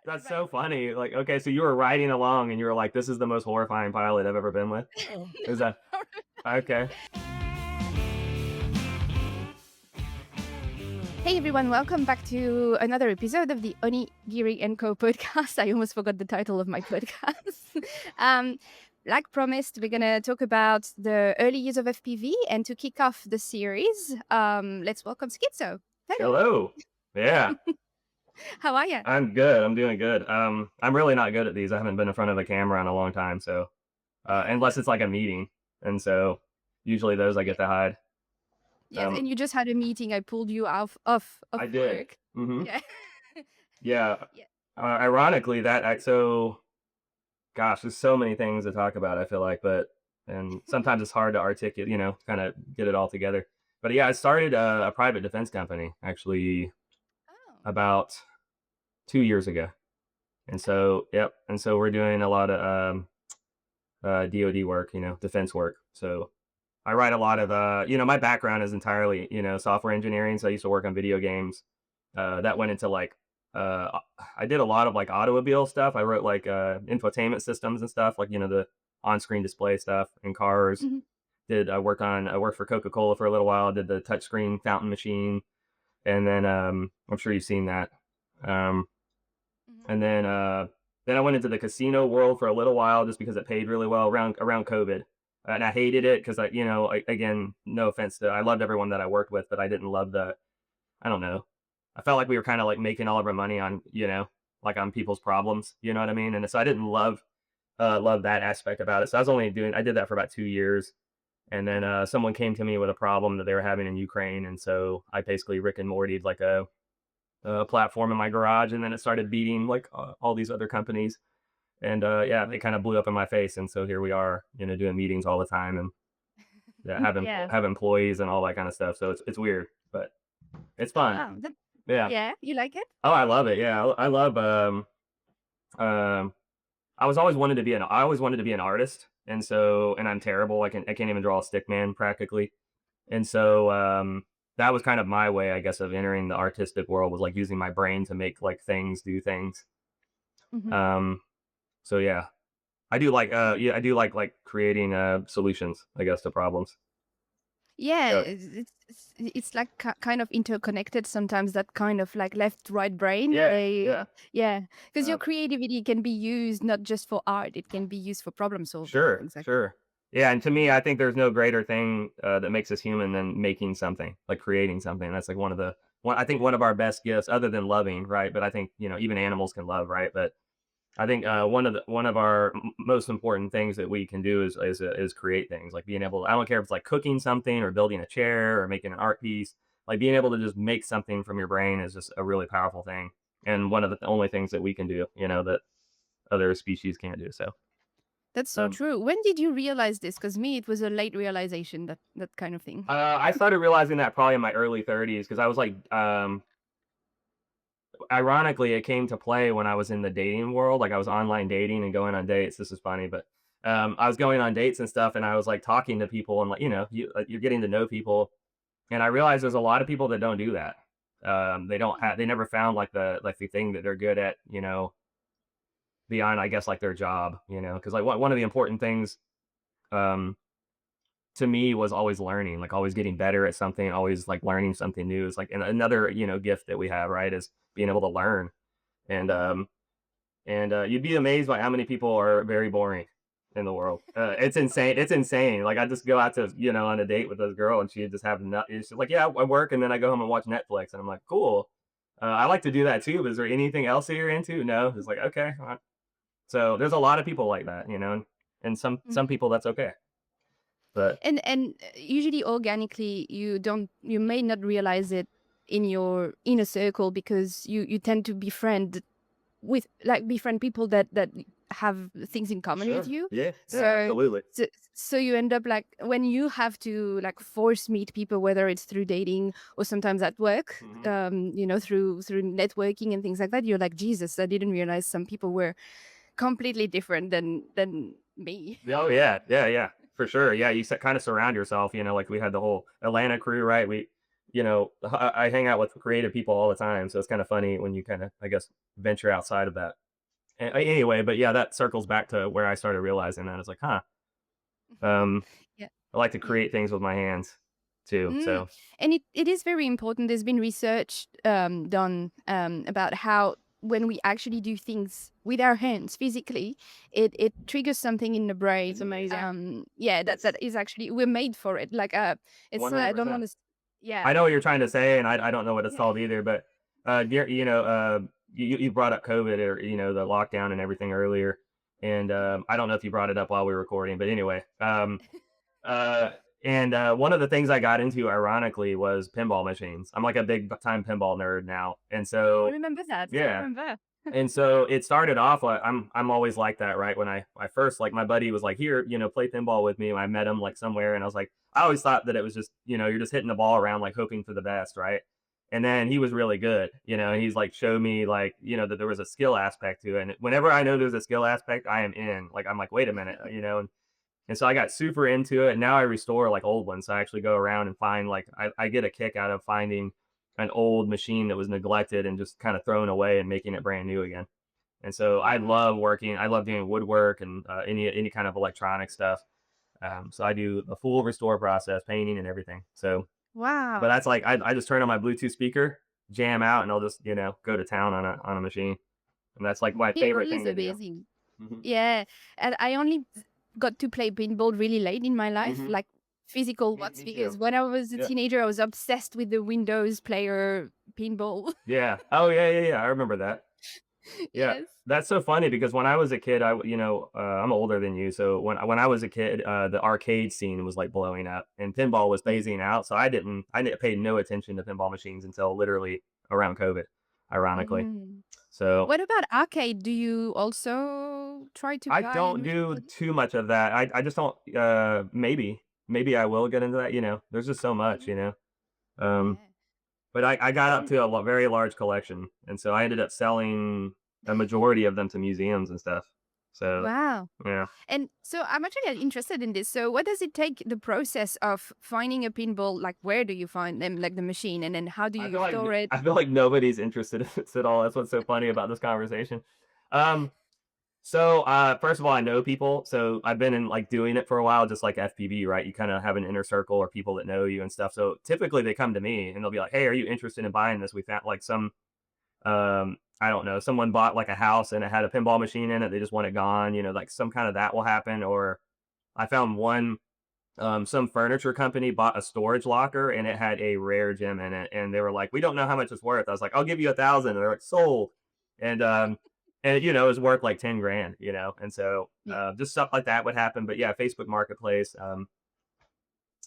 That's Right. so funny. Like, okay, so you were riding along and you were like, "This is the most horrifying pilot I've ever been with." Is that okay? Hey everyone, welcome back to another episode of the Onigirianco podcast. I almost forgot the title of my podcast. um, like promised, we're going to talk about the early years of FPV, and to kick off the series, let's welcome Skitzo. Hello. Hello. Yeah, How are you? I'm good. I'm doing good. I'm really not good at these. I haven't been in front of a camera in a long time, so unless it's like a meeting, and so usually those I get to hide. Yes, Um, and you just had a meeting. I pulled you off I did. work. Hmm. Yeah. Yeah. Yeah. Ironically, gosh, there's so many things to talk about. I feel like, but and sometimes it's hard to articulate, kind of get it all together. But yeah, I started a private defense company actually Oh, about 2 years ago, and okay. so yep, and so we're doing a lot of DoD work, defense work. So I write a lot of my background is entirely software engineering. So I used to work on video games. That went Mm-hmm. into like I did a lot of like automobile stuff. I wrote like infotainment systems and stuff, like the on-screen display stuff in cars. Mm-hmm. I worked for Coca-Cola for a little while. Did the touchscreen fountain machine, and then I'm sure you've seen that. Um, Mm-hmm. and then I went into the casino world for a little while just because it paid really well around COVID. And I hated it because again, no offense to, I loved everyone that I worked with, but I didn't love I don't know. I felt like we were kind of like making all of our money on, like on people's problems. You know what I mean? And so I didn't love that aspect about it. So I did that for about 2 years. And then someone came to me with a problem that they were having in Ukraine. And so I basically Rick and Morty'd like a platform in my garage, and then it started beating like all these other companies. And yeah, they kind of blew up in my face. And so here we are, doing meetings all the time, and yeah, Yeah. have employees and all that kind of stuff. So it's weird, but it's fun. Oh, Yeah. yeah. You like it? Oh, I love it. Yeah, I love. Um, I always wanted to be an artist, and so and I'm terrible. I can't even draw a stick man practically. And so that was kind of my way, I guess, of entering the artistic world, was like using my brain to make like do things. Mm-hmm. Um, so yeah, I do like creating solutions, I guess, to problems. Yeah, Uh, it's like kind of interconnected sometimes, that kind of like left right brain. yeah, They yeah. yeah, because your Uh, creativity can be used not just for art, it can be used for problem solving. sure, Exactly. sure. Yeah, and to me, I think there's no greater thing that makes us human than making something, like creating something. That's like I think one of our best gifts, other than loving, right? But I think even animals can love, right? But I think one of our most important things that we can do is create things, like being able. I don't care if it's like cooking something or building a chair or making an art piece. Like being able to just make something from your brain is just a really powerful thing, and one of the only things that we can do, that other species can't do. So That's so um, true. When did you realize this? Because me, it was a late realization, that kind of thing. I started realizing that probably in my early 30s, because I was like, ironically, it came to play when I was in the dating world. Like I was online dating and going on dates. This is funny, but I was going on dates and stuff, and I was like talking to people, and like you're getting to know people, and I realized there's a lot of people that don't do that. They never found like the thing that they're good at, beyond, I guess, like their job, because like one of the important things um to me was always learning, like always getting better at something, always like learning something new. Is like another gift that we have, right? Is being able to learn. And Mm-hmm. you'd be amazed by how many people are very boring in the world. It's insane. It's insane. Like I just go out to on a date with this girl, and she just have not. She's like, yeah, I work, and then I go home and watch Netflix, and I'm like, cool. I like to do that too. But is there anything else that you're into? No. It's like, okay. All right. So there's a lot of people like that, and some Mm-hmm. people that's okay. But And usually organically, you may not realize it in your inner circle, because you tend to befriend people that have things in common with sure. you. Yeah. Yeah. So Absolutely. so, so you end up like, when you have to like force meet people, whether it's through dating or sometimes at work, Hmm. through networking and things like that, you're like, Jesus, I didn't realize some people were completely different than me. Oh yeah, yeah, yeah, for sure. Yeah, you kind of surround yourself. Like we had the whole Atlanta crew, right? I hang out with creative people all the time, so it's kind of funny when you kind of, I guess, venture outside of that. Anyway, but yeah, that circles back to where I started realizing that. It's like, huh, um, Yeah. I like to Yeah. create things with my hands too. Mm. So And it is very important. There's been research done about how when we actually do things with our hands physically, it triggers something in the It's brain. amazing. Yeah, that it's that is actually we're made for it. Like it's I don't 100%. want to. Yeah. I know what you're trying to say, and I don't know what it's Yeah. called either. But you brought up COVID, or the lockdown and everything earlier, and Mhm. I don't know if you brought it up while we were recording, but anyway, uh, and one of the things I got into, ironically, was pinball machines. I'm like a big time pinball nerd now, and Oh, I so remember that. I yeah. remember. And so it started off like I'm always like that, right? When I first, like, my buddy was like, "Here, play pinball with me." And I met him like somewhere, and I was like, I always thought that it was just, you're just hitting the ball around, like hoping for the best, right? And then he was really good, and he's like showed me, like, that there was a skill aspect to it. And whenever I know there's a skill aspect, I am in. Like, I'm like, wait a minute, and so I got super into it, and now I restore like old ones. So I actually go around and find, like, I get a kick out of finding an old machine that was neglected and just kind of thrown away and making it brand new again. And so I Wow. love working. I love doing woodwork and any kind of electronic stuff. So I do the full restore process, painting and everything. So, but Wow. that's like I just turn on my Bluetooth speaker, jam out, and I'll just go to town on a machine, and that's like my It favorite really thing is to do. amazing. Hmm. Yeah, and I only got to play pinball really late in my life, Hmm. like physical ones, Me because too. when I was a Yeah. teenager, I was obsessed with the Windows player pinball. Yeah. Oh yeah, yeah, yeah. I remember that. Yeah, Yes. that's so funny because when I was a kid, I'm older than you, so when I was a kid, the arcade scene was like blowing up, and pinball was Mm. phasing out. So I didn't pay no attention to pinball machines until literally around COVID, ironically. Mhm. So What about arcade? Do you also try to I buy don't machines do for this? too much of that. I just don't. Maybe I will get into that. There's just so much. Mhm. Um, Yeah. but I got up And to a very large collection, and so I ended up selling a majority of them to museums and stuff. So wow. yeah. And so I'm actually interested in this. So what does it take the process of finding a pinball? Like where do you find them, like the machine, and then how do I you feel like store it? I feel like nobody's interested in this at all. That's what's so funny about this conversation. Um, first of all, I know people, so I've been in like doing it for a while, just like FPV, right? You kind of have an inner circle or people that know you and stuff. So typically they come to me and they'll be like, "Hey, are you interested in buying this? We found like some, I don't know, someone bought like a house and it had a pinball machine in it. They just want it gone. Like some kind of that will happen. Or I found one, some furniture company bought a storage locker and it had a rare gem in it, and they were like, "We don't know how much it's worth." I was like, "I'll give you 1,000." And they're like, "Sold." And it was worth like 10 grand, and so Yeah. just stuff like that would happen. But yeah, Facebook Marketplace.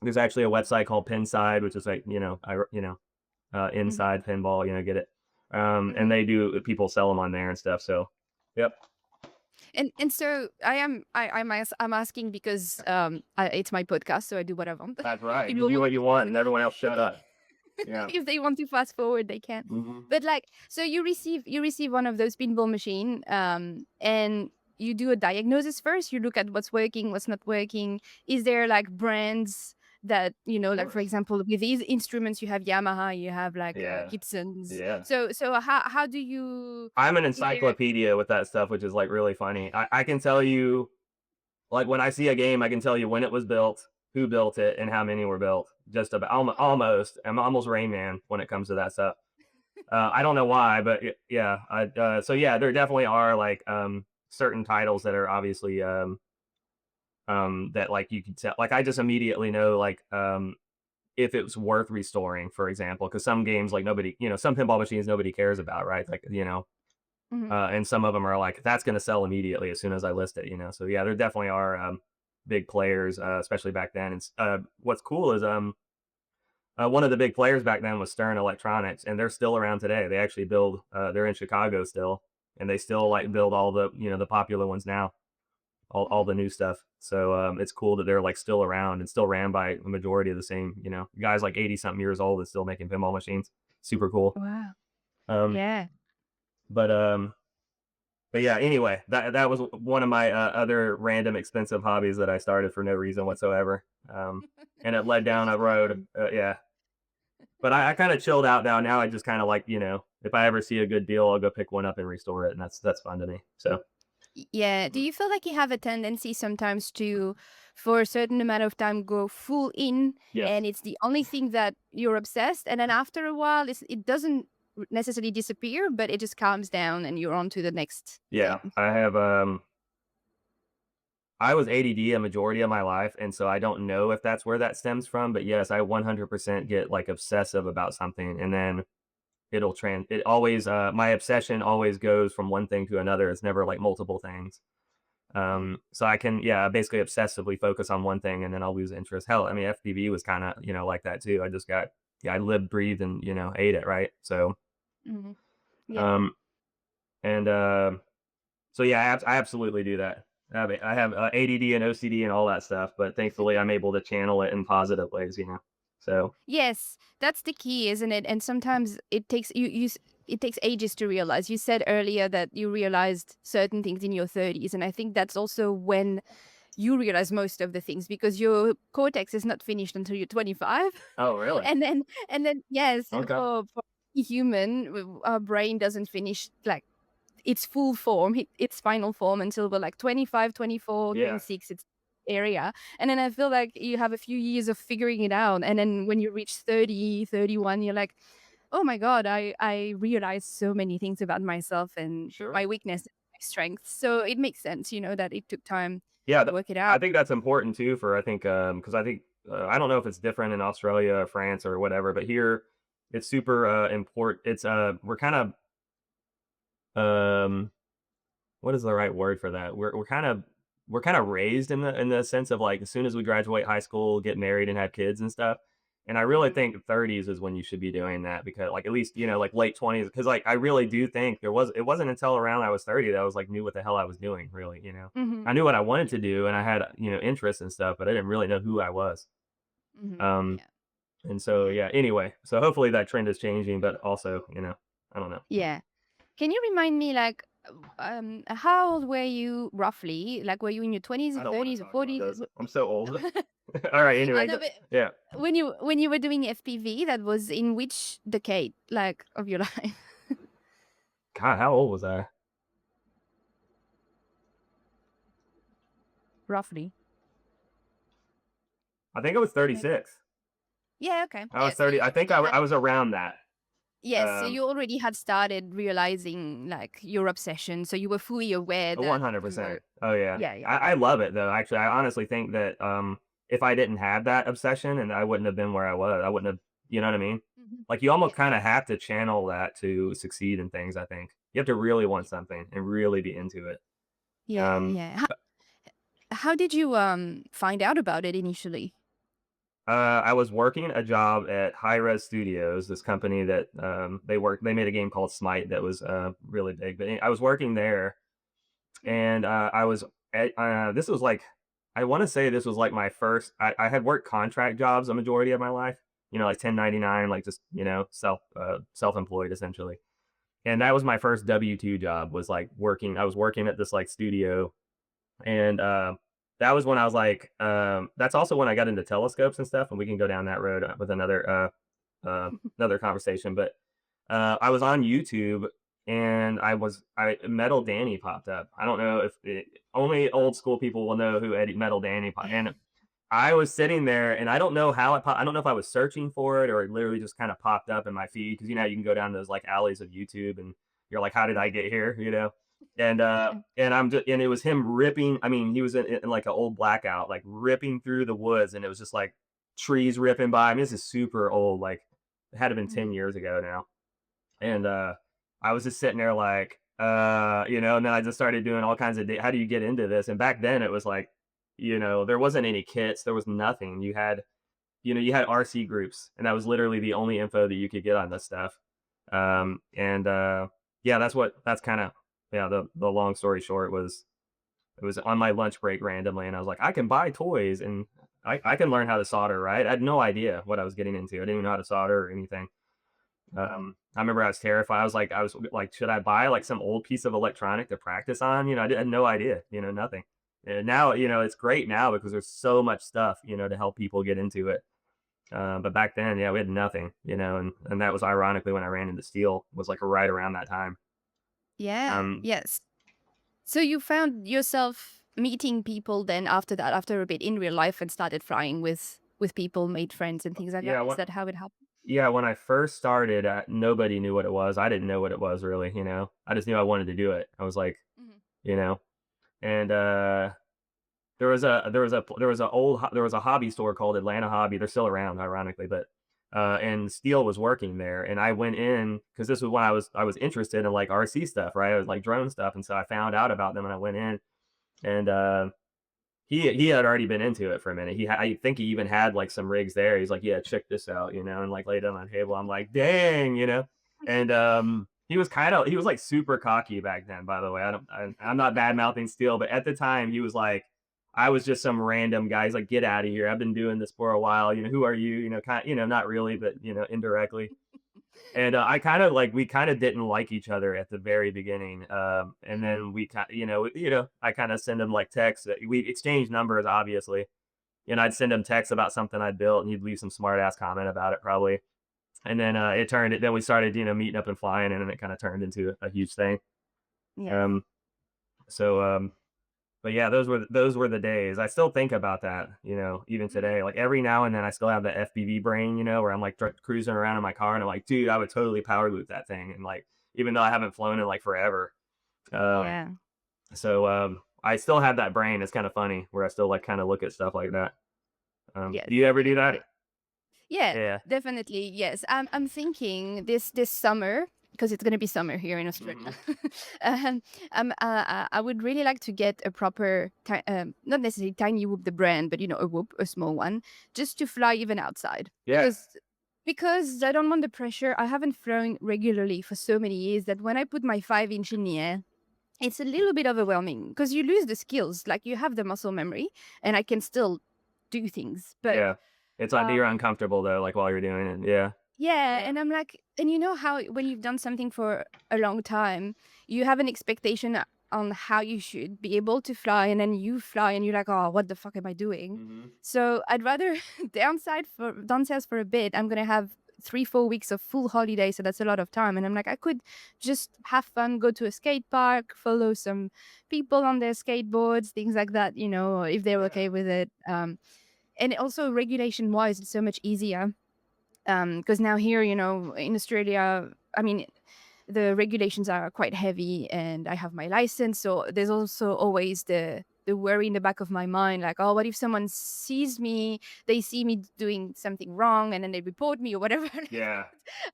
There's actually a website called Pinside, which is like, Mhm. inside pinball, get it. And Mhm. they do people sell them on there and stuff. So yep, And so I'm asking because it's my podcast, so I do what I want. that's right. You People do will what you want, and everyone else shut up. Yeah. if they want to fast forward, they can. Hmm. But like, so you receive one of those pinball machine, and you do a diagnosis first. You look at what's working, what's not working. Is there like brands that Of like for course. example, with these instruments, you have Yamaha, you have like Yeah. Gibsons. Yeah. So how do you? I'm an Is there? encyclopedia with that stuff, which is like really funny. I can tell you, like, when I see a game, I can tell you when it was built, who built it, and how many were built. Just about almost. I'm almost Rain Man when it comes to that stuff. I don't know why, but yeah. So yeah, there definitely are like certain titles that are obviously that, like, you can tell. Like, I just immediately know, like, if it's worth restoring, for example, because some games, like, nobody, some pinball machines nobody cares about, right? Like, Mhm. and some of them are like, that's going to sell immediately as soon as I list it. So yeah, there definitely are big players, especially back then. And what's cool is one of the big players back then was Stern Electronics, and they're still around today. They actually build. They're in Chicago still, and they still like Oh. build all the the popular ones now, all Mhm. the new stuff. So it's cool that they're like still around and still ran by a majority of the same guys, like 80 something years old and still making pinball machines. Super cool. Wow. Um, Yeah. but um, But yeah, anyway, that was one of my other random expensive hobbies that I started for no reason whatsoever, and it led Which down is a road. fun. Yeah, But I kind of chilled out now. Now I just kind of like, if I ever see a good deal, I'll go pick one up and restore it, and that's fun to me. So Yeah. Do you feel like you have a tendency sometimes to, for a certain amount of time, go full in yes, and it's the only thing that you're obsessed, and then after a while, it doesn't necessarily disappear, but it just calms down and you're on to the next yeah, thing? I was ADD a majority of my life, and so I don't know if that's where that stems from. But yes, I 100% get like obsessive about something, and then it always my obsession always goes from one thing to another. It's never like multiple things. Mhm. So I can, yeah, basically obsessively focus on one thing and then I'll lose interest. Hell, I mean, FPV was kind of, like that too. I lived, breathed, and, ate it. Right. So, Mhm. Yeah. um, and, so yeah, I absolutely do that. I have ADD and OCD and all that stuff, but thankfully I'm able to channel it in positive ways. So, Yes, that's the key, isn't it? And sometimes it takes it takes ages to realize. You said earlier that you realized certain things in your 30s, and I think that's also when you realize most of the things because your cortex is not finished until you're 25. oh, really? And then yes, Okay. for any human, our brain doesn't finish like its full form, its final form until we're like 25, 24, Yeah, 26. It's area. And then I feel like you have a few years of figuring it out. And then when you reach 30, 31, you're like, oh my God, I realized so many things about myself and sure. my weakness and my strengths. So it makes sense, that it took time Yeah, to work it I out. think that's important too for I think, because I think, I don't know if it's different in Australia or France or whatever, but here it's super, important. We're kind of, what is the right word for that? We're kind of raised in the sense of like as soon as we graduate high school, get married and have kids and stuff. And I really Mhm. think 30s is when you should be doing that because like at least, like late 20s because like I really do think it wasn't until around I was 30 that I was like knew what the hell I was doing, really. Mhm. I knew what I wanted Yeah. to do and I had, interests and stuff, but I didn't really know who I was. Mhm. Um Yeah. and so yeah, anyway, so hopefully that trend is changing, but also, I don't know. Yeah. Can you remind me, like, how old were you roughly? Like, were you in your 20s or I don't want to 30s or talk about 40s? this. I'm so old. All right, I anyway, know, but yeah. when you were doing FPV, that was in which decade, like, of your life, God, how old was I? roughly? I think I was Like, 36. yeah, okay, I yeah. was So 30. you I think already had, I was around that. yes. So Um, you already had started realizing like your obsession. So you were fully aware that you were, 100%. Oh yeah. yeah, yeah. I love it though. Actually, I honestly think that if I didn't have that obsession and I wouldn't have been where I was, I wouldn't have, you know what I mean? Mhm. Like you almost Yeah, kind of have to channel that to succeed in things, I think. You have to really want yeah, something and really be into it. yeah, Um yeah. How did you find out about it initially? I was working a job at High Res Studios, this company that they made a game called Smite that was really big. But I was working there, Mhm. and this was like I want to say this was like my first. I had worked contract jobs a majority of my life, like 1099, like just self employed essentially. And that was my first W-2 job. Was like working. I was working at this like studio and, that was when I was like, that's also when I got into telescopes and stuff, and we can go down that road, with another conversation, but, I was on YouTube and Metal Danny popped up. I don't know if only old school people will know who Eddie Metal Danny and I was sitting there and I don't know how I don't know if I was searching for it or it literally just kind of popped up in my feed because you know how you can go down those like alleys of YouTube and you're like, how did I get here? And it was him ripping. I mean, he was in like an old blackout, like ripping through the woods, and it was just like trees ripping by. I mean, this is super old. Like, it had to been 10 years ago now. And I was just sitting there like, and then I just started doing all kinds of how do you get into this? And back then it was like, there wasn't any kits, there was nothing. You had RC groups, and that was literally the only info that you could get on this stuff. And yeah, that's kind of yeah. The long story short was it was on my lunch break randomly, and I was like, I can buy toys and I can learn how to solder. Right? I had no idea what I was getting into. I didn't even know how to solder or anything. I remember I was like, should I buy like some old piece of electronic to practice on? I had no idea, nothing. And now, it's great now because there's so much stuff, to help people get into it. But back then, yeah, we had nothing, and that was ironically when I ran into steel, was like right around that time. Yeah. Um, Yes. So you found yourself meeting people then after that, after a bit in real life, and started flying with people, made friends and things like that. yeah, Is that how it happened? yeah, when I first started, nobody knew what it was. I didn't know what it was really, I just knew I wanted to do it. I was like, Mhm. you know, and there was a hobby store called Atlanta Hobby. They're still around, ironically, but and Steele was working there, and I went in because this was when I was interested in like RC stuff, right? I was like drone stuff, and so I found out about them, and I went in, and he had already been into it for a minute. I think he even had like some rigs there. He's like, "Yeah, check this out," and like laid it on the table. I'm like, "Dang," and he was like super cocky back then. By the way, I'm not bad mouthing Steel, but at the time he was like, I was just some random guy. He's like, "Get out of here! I've been doing this for a while. Who are you? Not really, but indirectly." And I kind of like we kind of didn't like each other at the very beginning, and Mhm. then we kind, I kind of send him like texts. We exchanged numbers, obviously. I'd send him texts about something I'd built, and he'd leave some smart ass comment about it, probably. And then then we started, meeting up and flying, and then it kind of turned into a huge thing. Yes. Um, so, but yeah, those were the days. I still think about that, even Mhm. today. Like every now and then, I still have the FPV brain, where I'm like cruising around in my car, and I'm like, dude, I would totally power loop that thing, and like, even though I haven't flown in like forever. Um, Yeah. I still have that brain. It's kind of funny where I still like kind of look at stuff like that. Yes. Do you ever do Yeah. that? Yeah, Yeah. definitely. Yes. I'm thinking this summer, because it's gonna be summer here in Australia. Hmm. um, I would really like to get a proper, not necessarily tiny whoop the brand, but a whoop, a small one, just to fly even outside. Yeah. Because I don't want the pressure. I haven't flown regularly for so many years that when I put my 5 inch in the air, it's a little bit overwhelming because you lose the skills. Like you have the muscle memory, and I can still do things, but Yeah. It's like you're um uncomfortable though, like while you're doing it. Yeah. yeah, and I'm like, and you know how when you've done something for a long time, you have an expectation on how you should be able to fly, and then you fly, and you're like, oh, what the fuck am I doing? Hmm. So I'd rather downsize for a bit. I'm gonna have 3 4 weeks of full holiday, so that's a lot of time. And I'm like, I could just have fun, go to a skate park, follow some people on their skateboards, things like that. If they're Yeah. okay with it. And also regulation wise, it's so much easier because now here, in Australia, I mean, the regulations are quite heavy, and I have my license, so there's also always the worry in the back of my mind, like, oh, what if someone sees me, they see me doing something wrong, and then they report me or whatever. Yeah.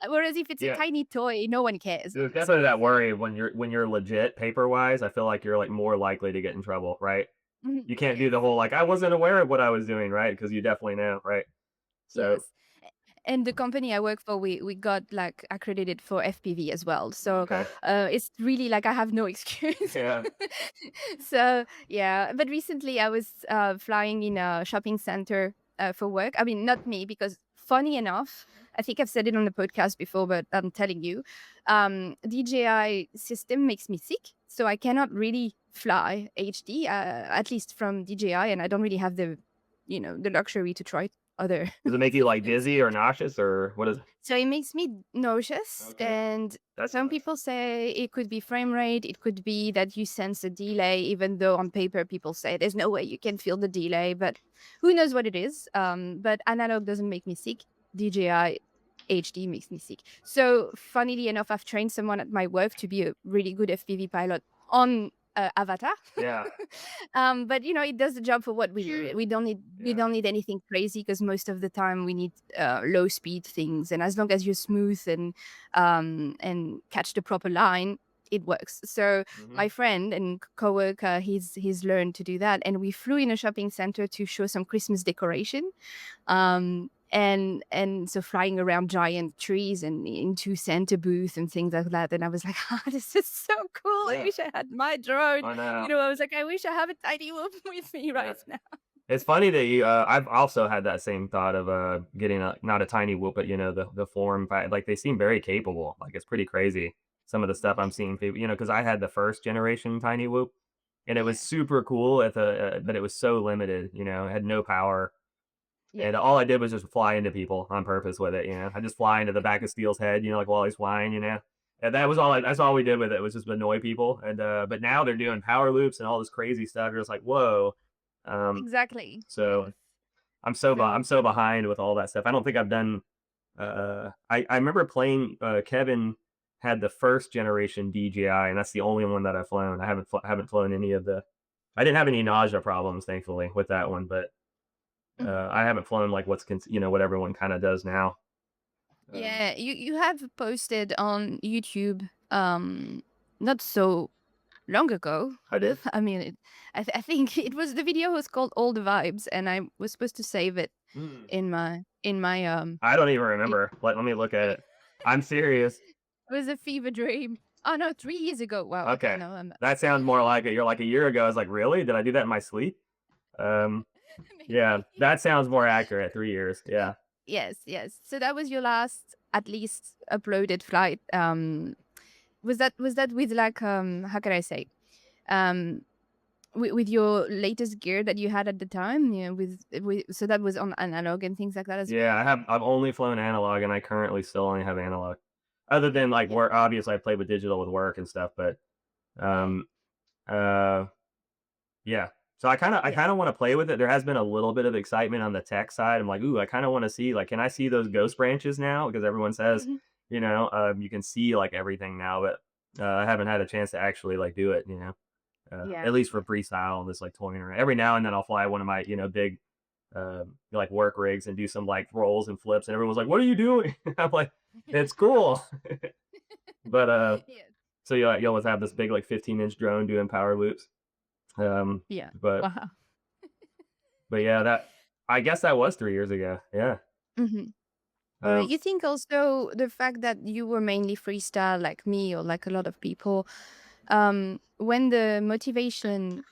Whereas if it's a Yeah. tiny toy, no one cares, There's so definitely that worry when you're legit paper wise. I feel like you're like more likely to get in trouble, right? Mhm. You can't do Yes. the whole like I wasn't aware of what I was doing, right? Because you definitely know, right? So Yes. And the company I work for, we got like accredited for FPV as well. So okay. it's really like I have no excuse. Yeah. So yeah, but recently I was flying in a shopping center for work. I mean, not me, because funny enough, I think I've said it on the podcast before, but I'm telling you, DJI system makes me sick, so I cannot really fly HD, at least from DJI, and I don't really have the luxury to try other Does it make you like things. dizzy or nauseous or what is? So it makes me nauseous, Okay, and that some sucks. people say it could be frame rate, it could be that you sense a delay, even though on paper people say there's no way you can feel the delay, but who knows what it is. But analog doesn't make me sick. DJI HD makes me sick. So funnily enough, I've trained someone at my work to be a really good FPV pilot on Avatar. Yeah. But it does the job for what we need. We Yeah. don't need anything crazy, because most of the time we need low speed things, and as long as you're smooth and catch the proper line, it works. So Hmm. my friend and coworker, he's learned to do that, and we flew in a shopping center to show some Christmas decoration. And so flying around giant trees and into Santa booth and things like that. And I was like, oh, this is so cool. I Yeah. wish I had my drone. I know. I was like, I wish I have a tiny whoop with me Yeah. right now. It's funny that I've also had that same thought of getting a not a tiny whoop, but the form like they seem very capable. Like it's pretty crazy some of the stuff I'm seeing people, because I had the first generation tiny whoop, and it was Yeah. super cool but it was so limited. It had no power. Yeah. And all I did was just fly into people on purpose with it, I just fly into the back of Steel's head, like while he's flying, And that's all we did with it was just annoy people. And but now they're doing power loops and all this crazy stuff. You're just like, whoa. Um, Exactly. so Yes. I'm So so behind with all that stuff. I don't think I've done I remember playing Kevin had the first generation DJI, and that's the only one that I've flown. I haven't flown any of the I didn't have any nausea problems, thankfully, with that one, but mhm. I haven't flown like what everyone kind of does now. Um, Yeah, you have posted on YouTube not so long ago. I did. I mean, I think it was the video was called All the Vibes, and I was supposed to save it Mm. in my I don't even it remember. Let me look at it. I'm serious. was a fever dream. Oh no, 3 years ago. Wow. Okay, Okay, no, that sounds more like it. You're like a year ago. I was like, really? Did I do that in my sleep? Um, yeah, maybe. that sounds more accurate. 3 years. Yeah. Yes, yes. So that was your last, at least, uploaded flight. Was that with like how can I say um with your latest gear that you had at the time? Yeah, with so that was on analog and things like that as Yeah, well. I've only flown analog, and I currently still only have analog. Other than, like, Yeah, work obviously, I played with digital with work and stuff, but, yeah, um, uh, yeah. So I yeah. kinda wanna play with it. There has been a little bit of excitement on the tech side. I'm like, "Ooh, I kinda wanna see, like, can I see those ghost branches now?" Because everyone says, Mhm. you can see, like, everything now, but, I haven't had a chance to actually, like, do it, Yeah, at least for yeah. freestyle and just, like, toying around. Every now and then, I'll fly one of my, big like work rigs and do some like rolls and flips, and everyone's like, "What are you doing?" I'm like, "It's cool." But Yes. so you always have this big like 15-inch drone doing power loops. Um, Yeah. but Wow. yeah, that I guess that was 3 years ago. Yeah. Mhm. Um, You think also the fact that you were mainly freestyle like me or like a lot of people, when the motivation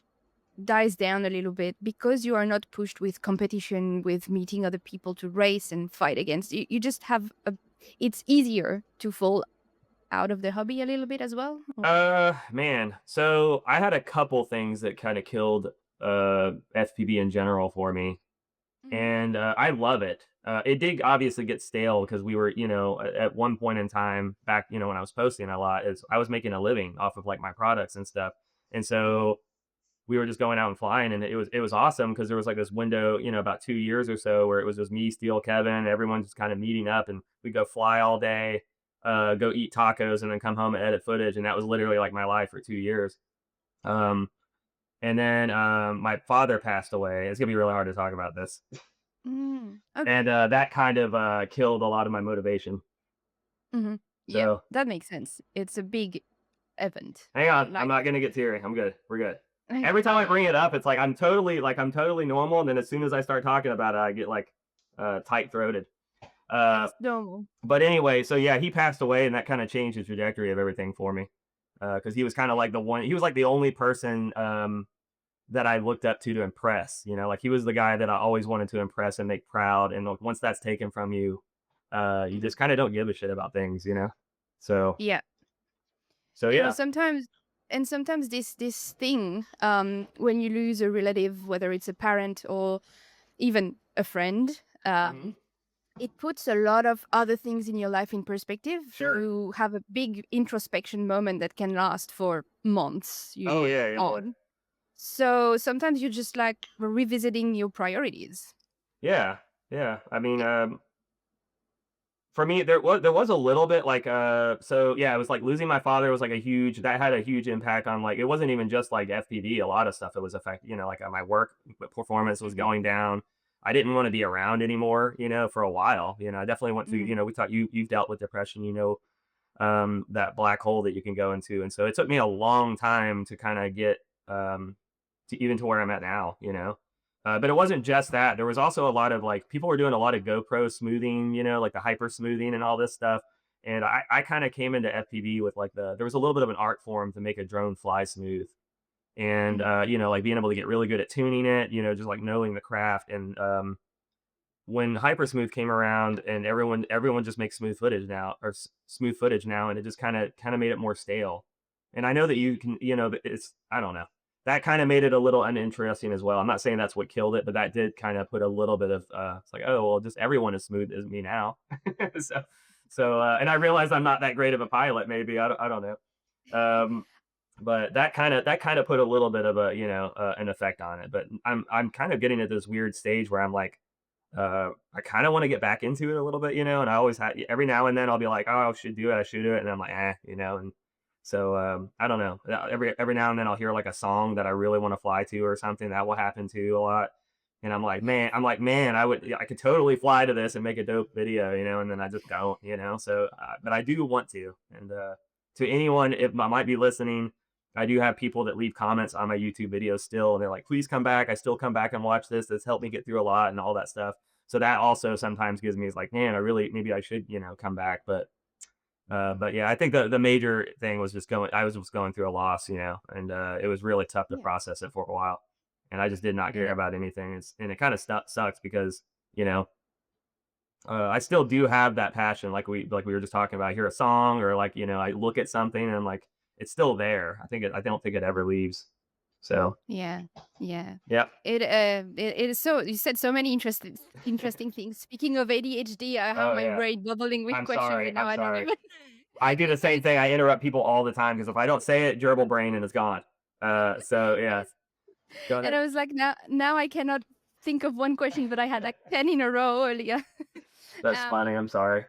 dies down a little bit because you are not pushed with competition, with meeting other people to race and fight against, you just have a, it's easier to fall out of the hobby a little bit as well. man. So I had a couple things that kind of killed FPV in general for me. Mm-hmm. And I love it. It did obviously get stale because we were, at one point in time back, when I was posting a lot, is I was making a living off of like my products and stuff, and Hmm. so we were just going out and flying, and it was awesome because there was like this window, about 2 years or so where it was just me, Steel, Kevin, everyone just kind of meeting up, and we go fly all day, go eat tacos, and then come home and edit footage, and that was literally like my life for 2 years. Um, and then my father passed away. It's gonna be really hard to talk about this. And, Okay. that kind of, killed a lot of my motivation. Hmm. Yeah, So, that makes sense. It's a big event. hang on, I'm Like, not gonna get teary. I'm good. We're good. Every okay, time I bring it up, it's I'm totally normal, and then as soon as I start talking about it, I get, like, tight-throated. Uh, it's normal. but anyway, so yeah, he passed away, and that kinda changed the trajectory of everything for me. Because he was kinda like he was like the only person, that I looked up to impress, like, he was the guy that I always wanted to impress and make proud, and, like, once that's taken from you, you Mhm. just kinda don't give a shit about things. So Yeah. yeah. Sometimes, and sometimes this thing, when you lose a relative, whether it's a parent or even a friend, Mhm. it puts a lot of other things in your life in perspective. Sure. You have a big introspection moment that can last for months Oh, you yeah, yeah. on. So sometimes you're just like revisiting your priorities. Yeah, yeah. I mean, for me, there was a little bit like, so yeah, it was like losing my father was like that had a huge impact on like it wasn't even just like FPV, a lot of stuff it was affect, like my work performance was Mhm, going down. I didn't want to be around anymore, for a while. I definitely went through, mhm, we thought you've dealt with depression, that black hole that you can go into. And so it took me a long time to kind of get to even to where I'm at now. But it wasn't just that. There was also a lot of like people were doing a lot of GoPro smoothing, like the hyper smoothing and all this stuff. And I kind of came into FPV with like there was a little bit of an art form to make a drone fly smooth. And mhm, like being able to get really good at tuning it, just like knowing the craft. And when hypersmooth came around and everyone just makes smooth footage now or smooth footage now, and it just kind of made it more stale. And I know that you can, it's I don't know. that kind of made it a little uninteresting as well. I'm not saying that's what killed it, but that did kind of put a little bit of it's like, oh well, just everyone is smooth as me now. so and I realized I'm not that great of a pilot. Maybe I don't know. Um, but that kind of put a little bit of a an effect on it. But I'm kind of getting at this weird stage where I'm like, I kind of want to get back into it a little bit, and I always have every now and then I'll be like, oh, I should do it, and I'm like, and so I don't know. Every now and then I'll hear like a song that I really want to fly to or something. That will happen too a lot. And I'm like, man, I could totally fly to this and make a dope video, and then I just don't. So, but I do want to. And to anyone, if I might be listening, I do have people that leave comments on my YouTube videos still, and they're like, please come back. I still come back and watch this. This helped me get through a lot and all that stuff. So that also sometimes gives me, it's like, man, maybe I should, come back. But yeah, I think the major thing was I was just going through a loss, and it was really tough to Yeah. process it for a while. And I just did not care Yeah. about anything. And it kind of sucks because, you know, I still do have that passion. Like we were just talking about. I hear a song or like, I look at something and I'm like, it's still there. I don't think it ever leaves. So, Yeah. Yeah. yeah. It is so, you said so many interesting things. Speaking of ADHD, I have Oh my yeah. brain bubbling with I'm questions sorry. and now I'm I don't sorry. even I do the same thing. I interrupt people all the time because if I don't say it, gerbil brain and it's gone. So yeah, Yes. go And ahead. I was like, now I cannot think of one question, but I had like 10 in a row earlier. That's um funny. I'm sorry.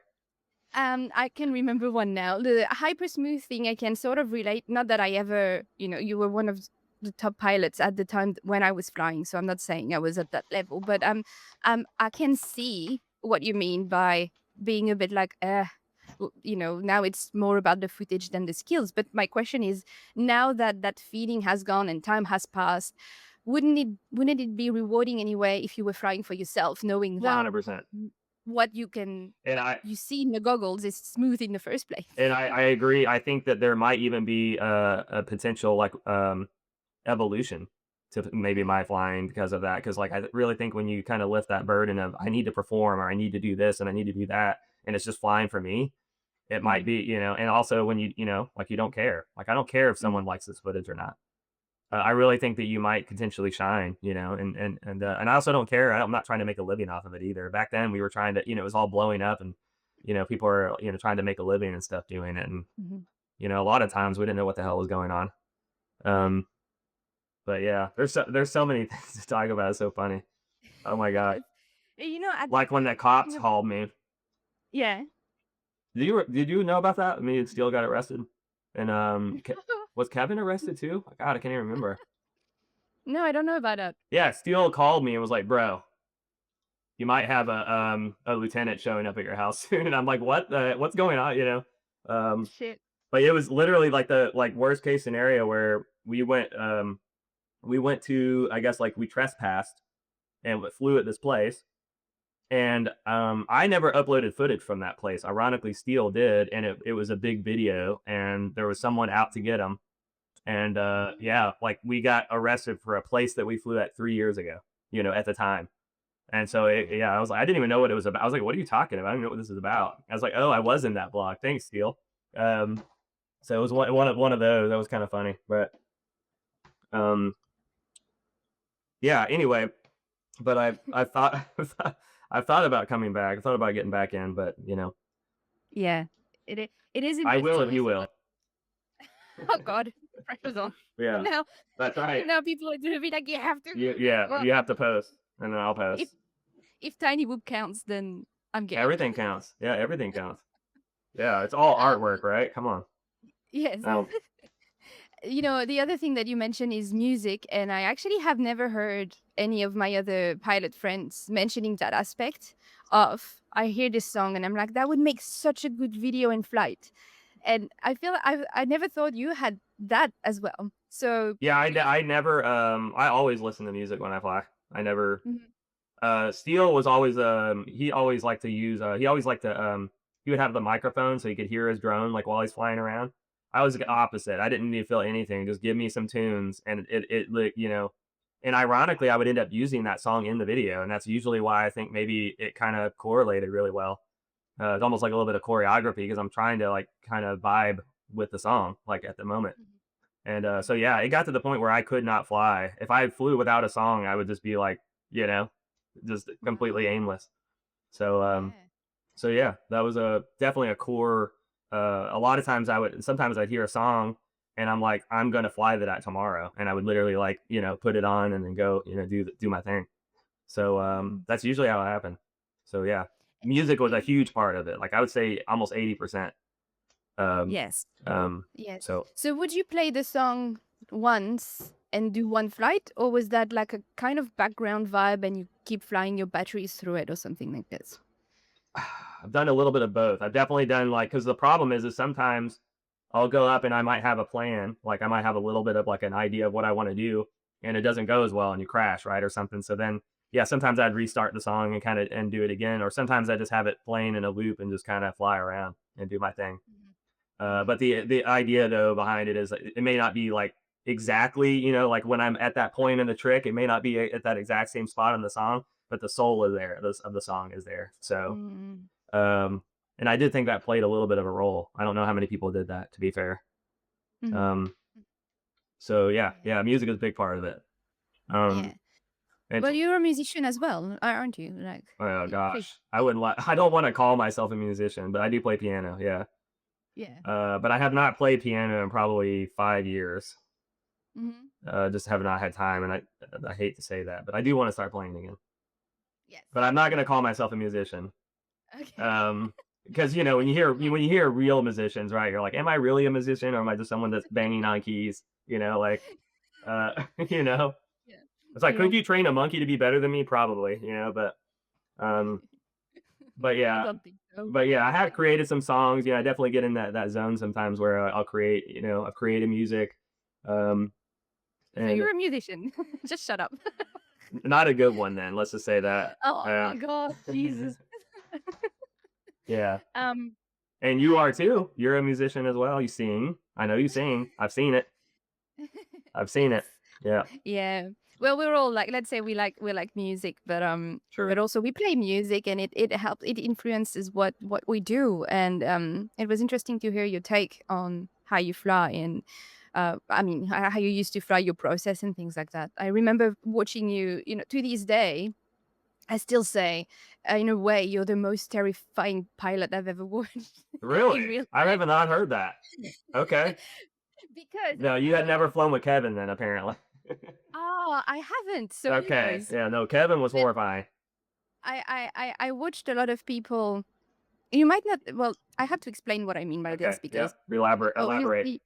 I can remember one now. The hyper smooth thing I can sort of relate. Not that I ever, you were one of the top pilots at the time when I was flying, so I'm not saying I was at that level, but I can see what you mean by being a bit like, now it's more about the footage than the skills. But my question is, now that that feeling has gone and time has passed, wouldn't it be rewarding anyway if you were flying for yourself, knowing that 100%. what you see in the goggles is smooth in the first place? And I agree. I think that there might even be a potential like evolution to maybe my flying because of that. Because like I really think when you kind of lift that burden of I need to perform or I need to do this and I need to do that, and it's just flying for me, it might Mhm, be And also when like you don't care. Like I don't care if mhm, someone likes this footage or not. I really think that you might potentially shine, and I also don't care. I'm not trying to make a living off of it either. Back then, we were trying to, it was all blowing up, and people are, trying to make a living and stuff doing it, and mhm. a lot of times we didn't know what the hell was going on. Um, but yeah, there's so many things to talk about. It's so funny. Oh my god! Yes. At Like when the speaking cops of, called me. yeah. Did you know about that? Me and Steele got arrested, and was Kevin arrested too? God, I can't even remember. No, I don't know about that. Yeah, Steele called me and was like, "Bro, you might have a lieutenant showing up at your house soon." And I'm like, what what's going on, Shit. but it was literally like the like worst case scenario where we went to, I guess, like we trespassed and flew at this place, and I never uploaded footage from that place. Ironically, Steele did, and it was a big video, and there was someone out to get him. And yeah, like we got arrested for a place that we flew at 3 years ago, at the time. And so, yeah, I didn't even know what it was about. I was like, "What are you talking about? I don't know what this is about." I was like, "Oh, I was in that blog. Thanks, Steele." Um, so it was one of those. That was kind of funny, but um, yeah. Anyway, but I thought I've thought about coming back. I thought about getting back in, but Yeah. It is I will interesting. if You you see will. what? Oh God, pressure's on. Yeah, Now, that's right. now people are gonna be like, you have to. Yeah, Well, you have to post, and then I'll if post. if Tiny Whoop counts, then I'm game. Everything counts. Yeah, everything counts. Yeah, it's all artwork, Um, right? Come on. yes. Um, The other thing that you mentioned is music, and I actually have never heard any of my other pilot friends mentioning that aspect of I hear this song and I'm like, that would make such a good video in flight. And I feel I never thought you had that as well. So yeah, do you I never. I always listen to music when I fly. I never. Mhm, Steele was always. He always liked to use. He always liked to. He would have the microphone so he could hear his drone like while he's flying around. I was the mhm, opposite. I didn't need to feel anything. Just give me some tunes, and it like And ironically, I would end up using that song in the video, and that's usually why I think maybe it kind of correlated really well. It's almost like a little bit of choreography because I'm trying to like kind of vibe with the song like at the moment. mhm. And so yeah, it got to the point where I could not fly. If I flew without a song, I would just be like, you know, just completely Wow. aimless. So Yeah. so yeah, that was a definitely a core. A lot of times sometimes I'd hear a song and I'm like, I'm gonna fly to that tomorrow, and I would literally like put it on and then go do my thing. So Mm. that's usually how it happened. So yeah, music was a And huge part of it. Like I would say almost 80%. Um, yes. Yes. so So would you play the song once and do one flight, or was that like a kind of background vibe and you keep flying your batteries through it or something like this? I've done a little bit of both. I've definitely done like because the problem is sometimes I'll go up and I might have a plan, like I might have a little bit of like an idea of what I want to do, and it doesn't go as well, and you crash, right, or something. So then, yeah, sometimes I'd restart the song and kind of and do it again, or sometimes I just have it playing in a loop and just kind of fly around and do my thing. Mhm. But Mhm. the idea though behind it is it may not be like exactly like when I'm at that point in the trick, it may not be at that exact same spot in the song, but the soul is there. Of the song is there. So Mm. um, and I did think that played a little bit of a role. I don't know how many people did that, to be fair. Mhm. Um, so yeah, Yeah. yeah, music is a big part of it. Um, Yeah. and Well, you're a musician as well, aren't you? Like, oh you play. gosh, I wouldn't like. I don't want to call myself a musician, but I do play piano. Yeah, Yeah. but I have not played piano in probably 5 years. Mhm. Just have not had time, and I hate to say that, but I do want to start playing again. Yes. But I'm not going to Yes. call myself a musician. Okay. Um, because when you hear real musicians, right? You're like, am I really a musician, or am I just someone that's banging on keys? Like, you know, Yeah. it's like, Yeah. could you train a monkey to be better than me? Probably, um, but I yeah, don't think so. but yeah, I have created some songs. Yeah, I definitely get in that zone sometimes where I'll create, I've created music, um, So and you're a musician. Just shut up. not a good one. Then let's just say that. Oh my god, Jesus. Yeah, Um, and you are too. You're a musician as well. You sing. I know you sing. I've seen it. I've seen yes. it. Yeah. Yeah. Well, we're all like, let's say we like music, but Sure. also we play music, and it helps, it influences what we do. And it was interesting to hear your take on how you fly, and I mean how you used to fly, your process and things like that. I remember watching you, to this day. I still say, in a way, you're the most terrifying pilot I've ever watched in Really? real I life. have not heard that. Okay. Because No, you had never flown with Kevin then, apparently. I haven't. So, Okay. Yeah, no, Kevin was but horrifying. I watched a lot of people. You might not. Well, I have to explain what I mean by Okay. this because Yep. Elaborate. obviously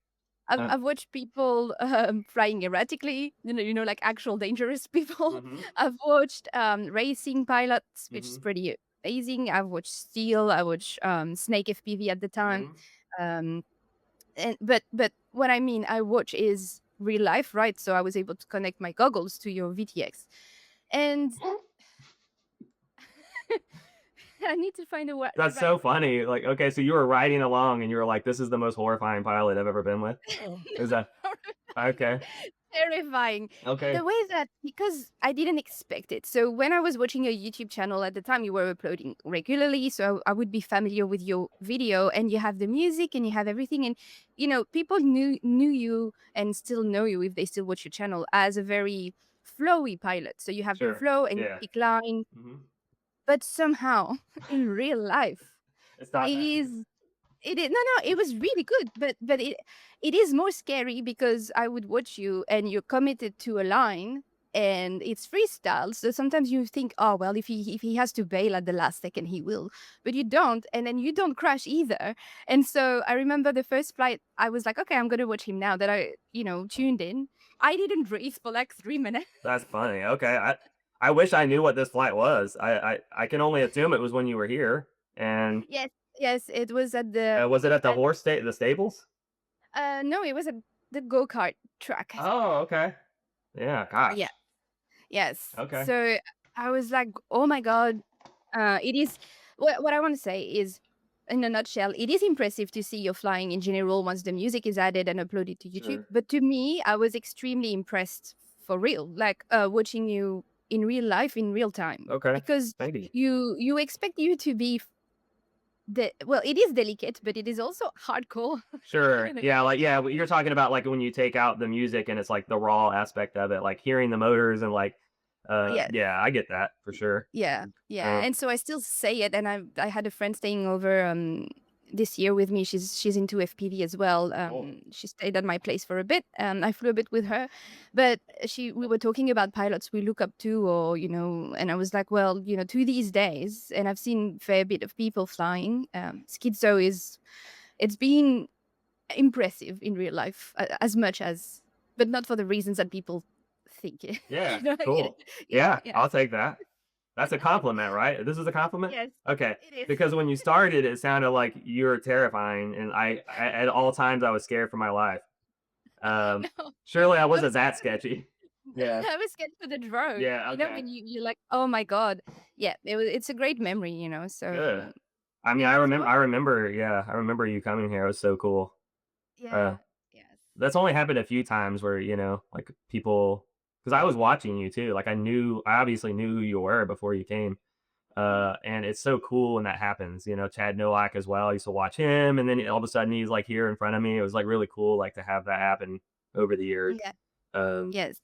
Uh, I've watched people flying erratically. Like actual dangerous people. mhm. I've watched racing pilots, which is Mhm. pretty amazing. I've watched Steel. I watched Snake FPV at the time. Mhm. Um, and but what I mean I watch is real life, right? So I was able to connect my goggles to your VTX, and I need to find the That's right so word. funny. Like, okay, so you were riding along and you were like, "This is the most horrifying pilot I've ever been with." Is that okay? Terrifying. The Okay. way that, because I didn't expect it. So when I was watching your YouTube channel at the time, you were uploading regularly, so I would be familiar with your video, and you have the music and you have everything, and people knew you and still know you if they still watch your channel as a very flowy pilot. So you have the Sure. flow and you Yeah. pick line, Mhm. but somehow in real life, It's not it that. is it is no, it was really good, but it is more scary because I would watch you and you're committed to a line and it's freestyle. So sometimes you think, oh well, if he has to bail at the last second, he will, but you don't, and then you don't crash either. And so I remember the first flight, I was like, okay, I'm gonna watch him now that I tuned in. I didn't breathe for like 3 minutes. That's funny. Okay. I wish I knew what this flight was. I can only assume it was when you were here. And Yes, yes, it was at the was it at the at the stables? no, it was at the go-kart track. Oh, okay. Yeah, Yeah. gosh. Yes. Okay. So I was like, "Oh my god!" It is what I want to say is, in a nutshell, it is impressive to see your flying in general once the music is added and uploaded to YouTube. Sure. But to me, I was extremely impressed for real, like watching you in real life in real time, Okay. because Maybe. you expect you to be. well, it is delicate, but it is also hardcore. Sure. in a Yeah, way. like yeah, what you're talking about like when you take out the music and it's like the raw aspect of it, like hearing the motors and like Yes. yeah, I get that for sure. Yeah, yeah, Uh, and so I still say it, and I had a friend staying over this year with me. She's into FPV as well. cool. She stayed at my place for a bit. I flew a bit with her, but she we were talking about pilots we look up to, or and I was like, well, to these days, and I've seen fair bit of people flying. Skitzo is it's been impressive in real life as much as, but not for the reasons that people think. Yeah, Yeah, cool. yeah, Yeah, yeah. I'll take that. That's a compliment, right? This is a compliment? Yes, Okay. it is. Because when you started, it sounded like you were terrifying, and at all times I was scared for my life. Um, No, surely I I wasn't was that sketchy. Yeah. I was scared for the drone. Yeah. Okay. When you're like, oh my god, yeah, it's a great memory. Good. So I mean, it was fun. I remember. Yeah, I remember you coming here. It was so cool. Uh, Yeah, yes. that's only happened a few times where like people, because I was watching you too. Like I obviously knew who you were before you came. Mhm. And it's so cool when that happens. Chad Nowak as well. I used to watch him, and then all of a sudden he's like here in front of me. It was like really cool, like to have that happen over the years. Yeah, Um, yes.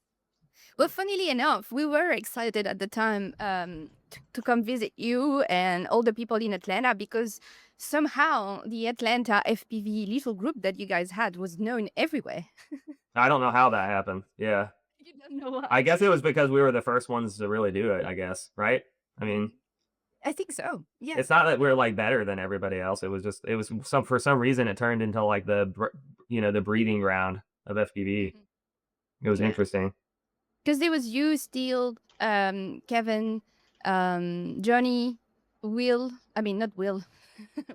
Well, funnily enough, we were excited at the time to come visit you and all the people in Atlanta because somehow the Atlanta FPV little group that you guys had was known everywhere. I don't know how that happened. Yeah, You don't know why. I guess it was because we were the first ones to really do it. I guess, right? I mean, I think so. Yeah. it's not that we're like better than everybody else. It was some for some reason it turned into like the breeding ground of FPV. Mhm. It was Yeah. interesting. Because there was you, Steele, Kevin, Johnny, Will. I mean, not Will,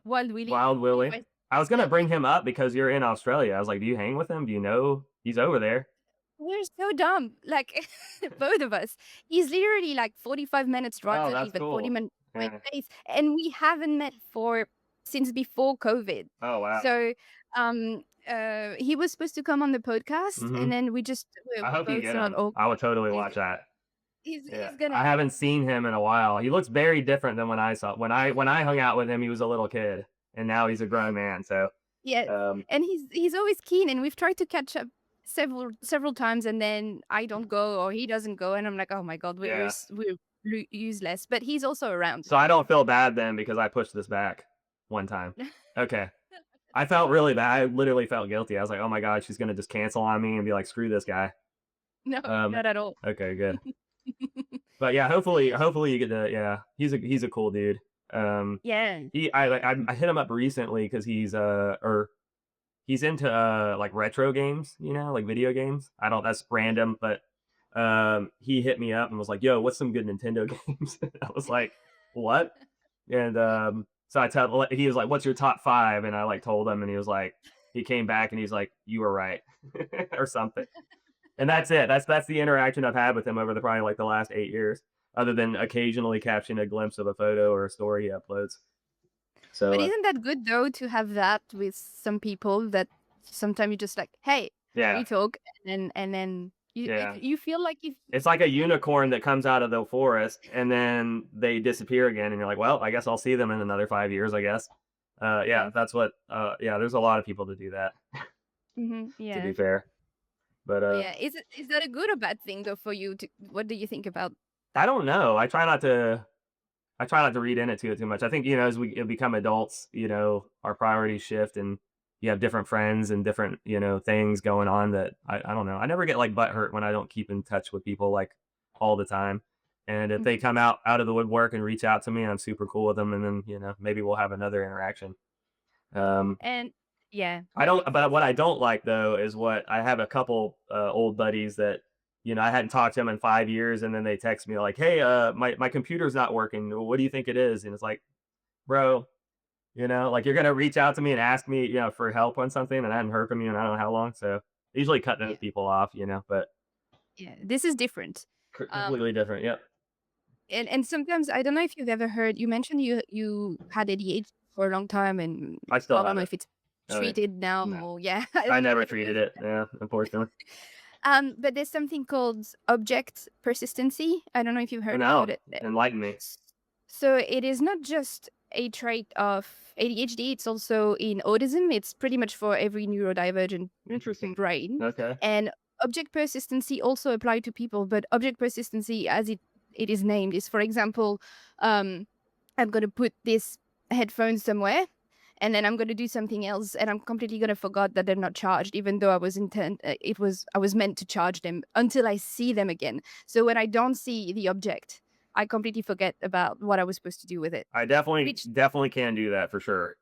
Wild Willie. Wild You Willie. guys, I was gonna bring him up because you're in Australia. I was like, do you hang with him? Do you know he's over there? we're so dumb. Like, both of us. He's literally like 45 minutes drive, Oh, not that's even 40 cool. minutes my Yeah. place. And we haven't met for since before COVID. Oh, wow. So, he was supposed to come on the podcast, and Mhm. then I we're hope you both get not him. all. I would totally He's, watch that. Yeah. he's gonna I haven't seen him in a while. He looks very different than when I hung out with him, he was a little kid, and now he's a grown man, so, Yes, um, and he's always keen, and we've tried to catch up several times, and then I don't go or he doesn't go, and I'm like, oh my god, yeah. we're useless. But he's also around. So I don't feel bad then because I pushed this back one time. Okay. I felt really bad. I literally felt guilty. I was like, "Oh my god, she's gonna just cancel on me and be like, screw this guy." No, Um, not at all. okay, good. But yeah, hopefully you get to yeah, he's a cool dude. Yeah. I hit him up recently because he's into like retro games, like video games. I don't that's random, but he hit me up and was like, "Yo, what's some good Nintendo games?" I was like, "What?" And so he was like, "What's your top 5?" And I like told him, and he came back and he's like, "You were right," or something. And that's it. That's the interaction I've had with him over the probably like the last 8 years, other than occasionally catching a glimpse of a photo or a story he uploads. So But isn't that good though to have that with some people that sometimes you just like, hey, yeah, we talk, and then yeah. you feel like you It's like a unicorn that comes out of the forest and then they disappear again, and you're like, well, I guess I'll see them in another 5 years, I guess. Yeah, yes. that's what. Yeah, there's a lot of people to do that. To be Yeah. fair, but Oh, yeah. Is that a good or bad thing though for you? What do you think about I that? don't know. I try not to read into it too much. I think as we become adults, our priorities shift, and you have different friends and different things going on that I don't know. I never get like butt hurt when I don't keep in touch with people like all the time. And if they Mhm. come out of the woodwork and reach out to me, I'm super cool with them, and then maybe we'll have another interaction. Um, And yeah, I that don't makes but sense. what I don't like though is what I have a couple, old buddies that, I hadn't talked to them in 5 years, and then they text me like, "Hey, my computer's not working. What do you think it is?" And it's like, "Bro, like you're gonna reach out to me and ask me, for help on something, and I hadn't heard from you in I don't know how long." So, I usually cut those Yeah, people off, but yeah. This is different. completely Um, different. Yep. and sometimes I don't know if you've ever heard. You mentioned you had ADHD for a long time, and I still I don't have know it. if it's Oh, yeah. treated now No. or yeah, I I don't know never what it treated is. it. Yeah, unfortunately. But there's something called object persistency. I don't know if you've Oh, heard about no. it. Enlighten me. S- So it is not just a trait of ADHD. It's also in autism. It's pretty much for every neurodivergent Interesting. brain. Okay. And object persistency also apply to people, but object persistency, as it is named, is, for example, um, I'm going to put this headphone somewhere, and then I'm going to do something else, and I'm completely going to forget that they're not charged, even though I was meant to charge them until I see them again. So when I don't see the object, I completely forget about what I was supposed to do with it. I definitely Which definitely can do that for sure.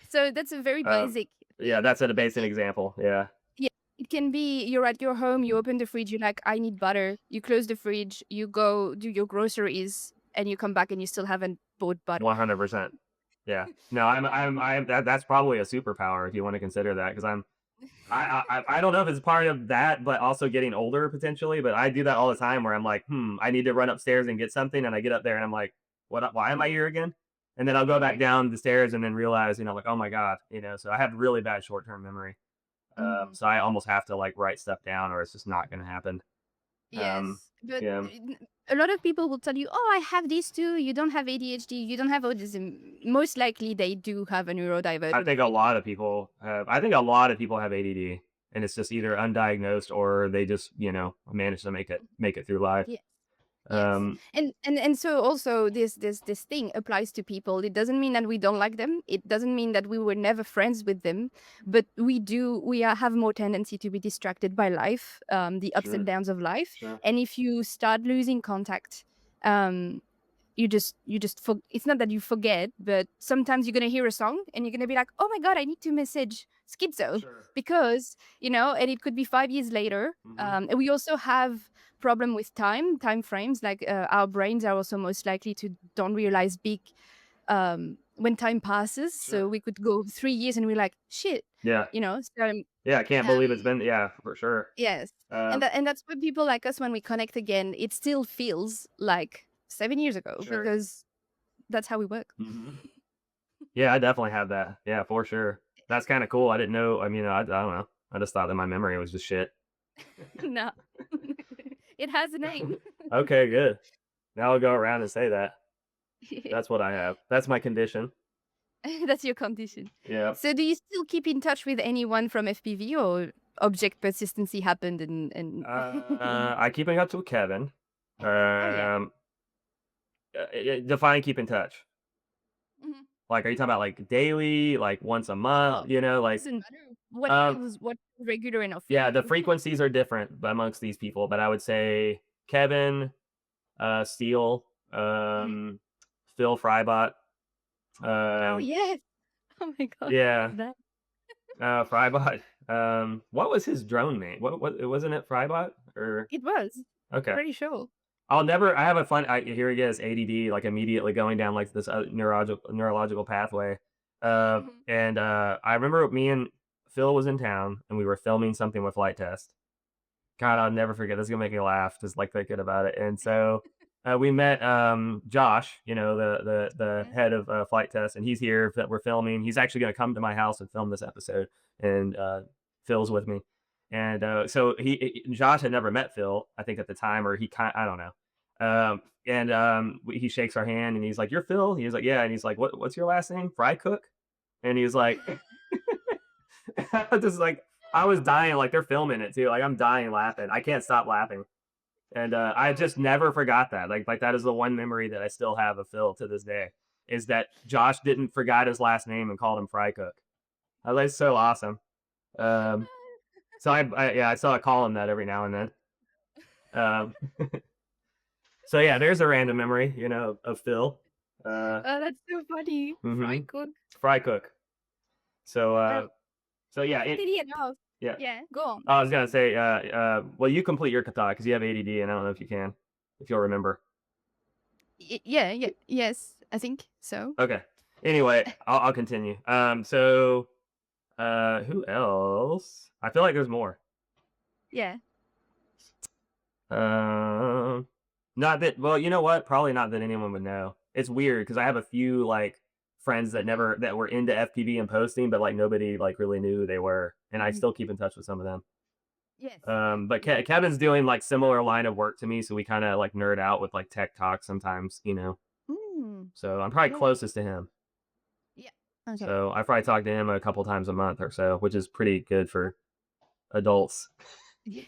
so that's a very Um, basic yeah, thing. that's a basic example. Yeah. Yeah, it can be you're at your home, you open the fridge, you're like, I need butter. You close the fridge, you go do your groceries, and you come back and you still haven't bought butter. 100%. Yeah. No, that's probably a superpower if you want to consider that because I don't know if it's part of that, but also getting older potentially. But I do that all the time where I'm like, I need to run upstairs and get something, and I get up there and I'm like, what? Why am I here again? And then I'll go back down the stairs and then realize, like, oh my god, So I have really bad short term memory. Mhm. So I almost have to like write stuff down, or it's just not going to happen. Um, Yes, but yeah. a lot of people will tell you, "Oh, I have these too. You don't have ADHD. You don't have autism." Most likely, they do have a I neurodivergent think a brain. lot of people have. I think a lot of people have ADD, and it's just either undiagnosed or they just manage to make it through life. Yes, yes, Um, and so also this thing applies to people. It doesn't mean that we don't like them. It doesn't mean that we were never friends with them, but have more tendency to be distracted by life, the ups and sure, downs of life. sure, And if you start losing contact, um, it's not that you forget, but sometimes you're gonna hear a song and you're gonna be like, oh my god, I need to message Skitzo, sure. because and it could be 5 years later. Hmm. And we also have problem with time frames, like our brains are also most likely to don't realize big when time passes, so Sure. we could go 3 years and we're like, shit, Yeah, so yeah. I can't believe it's um been, yeah, for sure. yes. Um, And that's what people like us, when we connect again, it still feels like 7 years ago, sure. because that's how we work. Hmm. Yeah, I definitely have that. Yeah, for sure. That's kind of cool. I didn't know. I mean, I don't know. I just thought that my memory was just shit. No. It has a name. Okay, good. Now I'll go around and say that. That's what I have. That's my condition. That's your condition. Yeah. So do you still keep in touch with anyone from FPV, or object persistency happened and I keep in touch with Kevin. Oh yeah. Um, define keep in touch. Mhm. Like, are you talking about like daily, like once a Oh, month? Like, doesn't matter um, what regular enough for yeah, the you. frequencies are different amongst these people, but I would say Kevin, Steele, Mhm. Phil Frybot, Oh um, yes. Oh my god. yeah, That Frybot. What was his drone name? What wasn't it Frybot or it was. okay? Pretty sure. I'll never. I have a fun. Here he is, ADD, like immediately going down like this neurological pathway. Mhm. And I remember me and Phil was in town and we were filming something with Flight Test. God, I'll never forget. This is gonna make me laugh just like thinking about it. And so we met Josh, the Mhm. head of Flight Test, and he's here. We're filming. He's actually gonna come to my house and film this episode, and Phil's with me. And so Josh had never met Phil, I think at the time, or I don't know. And he shakes our hand and he's like, "You're Phil?" He was like, "Yeah." And he's like, "What's your last name? Fry Cook?" And he was like, just like I was dying, like they're filming it too. Like I'm dying laughing. I can't stop laughing. And I Oh just never forgot that. Like that is the one memory that I still have of Phil to this day. Is that Josh didn't forgot his last name and called him Fry Cook. That's so awesome. Um, so yeah, I still call him that every now and then. Um, so yeah, there's a random memory, of Phil. Uh, oh, that's so funny. Fry hmm cook. Fry Cook. So Uh, so yeah, Steady enough. yeah. Yeah, go on. I was gonna say, well, you complete your thought because you have ADD, and I don't know if you'll remember. Yeah, yeah, yes, I think so. Okay. Anyway, I'll continue. So, who else? I feel like there's more. Yeah. Um, not that. Well, you know what? Probably not that anyone would know. It's weird because I have a few like friends Mhm. that were into FPV and posting, but like nobody like really knew who they were, and I Mhm. still keep in touch with some of them. Yes. But Yeah. Kevin's doing like similar line of work to me, so we kind of like nerd out with like tech talk sometimes. So I'm probably Okay. closest to him. Yeah. Okay. So I probably talk to him a couple times a month or so, which is pretty good for adults. Yes.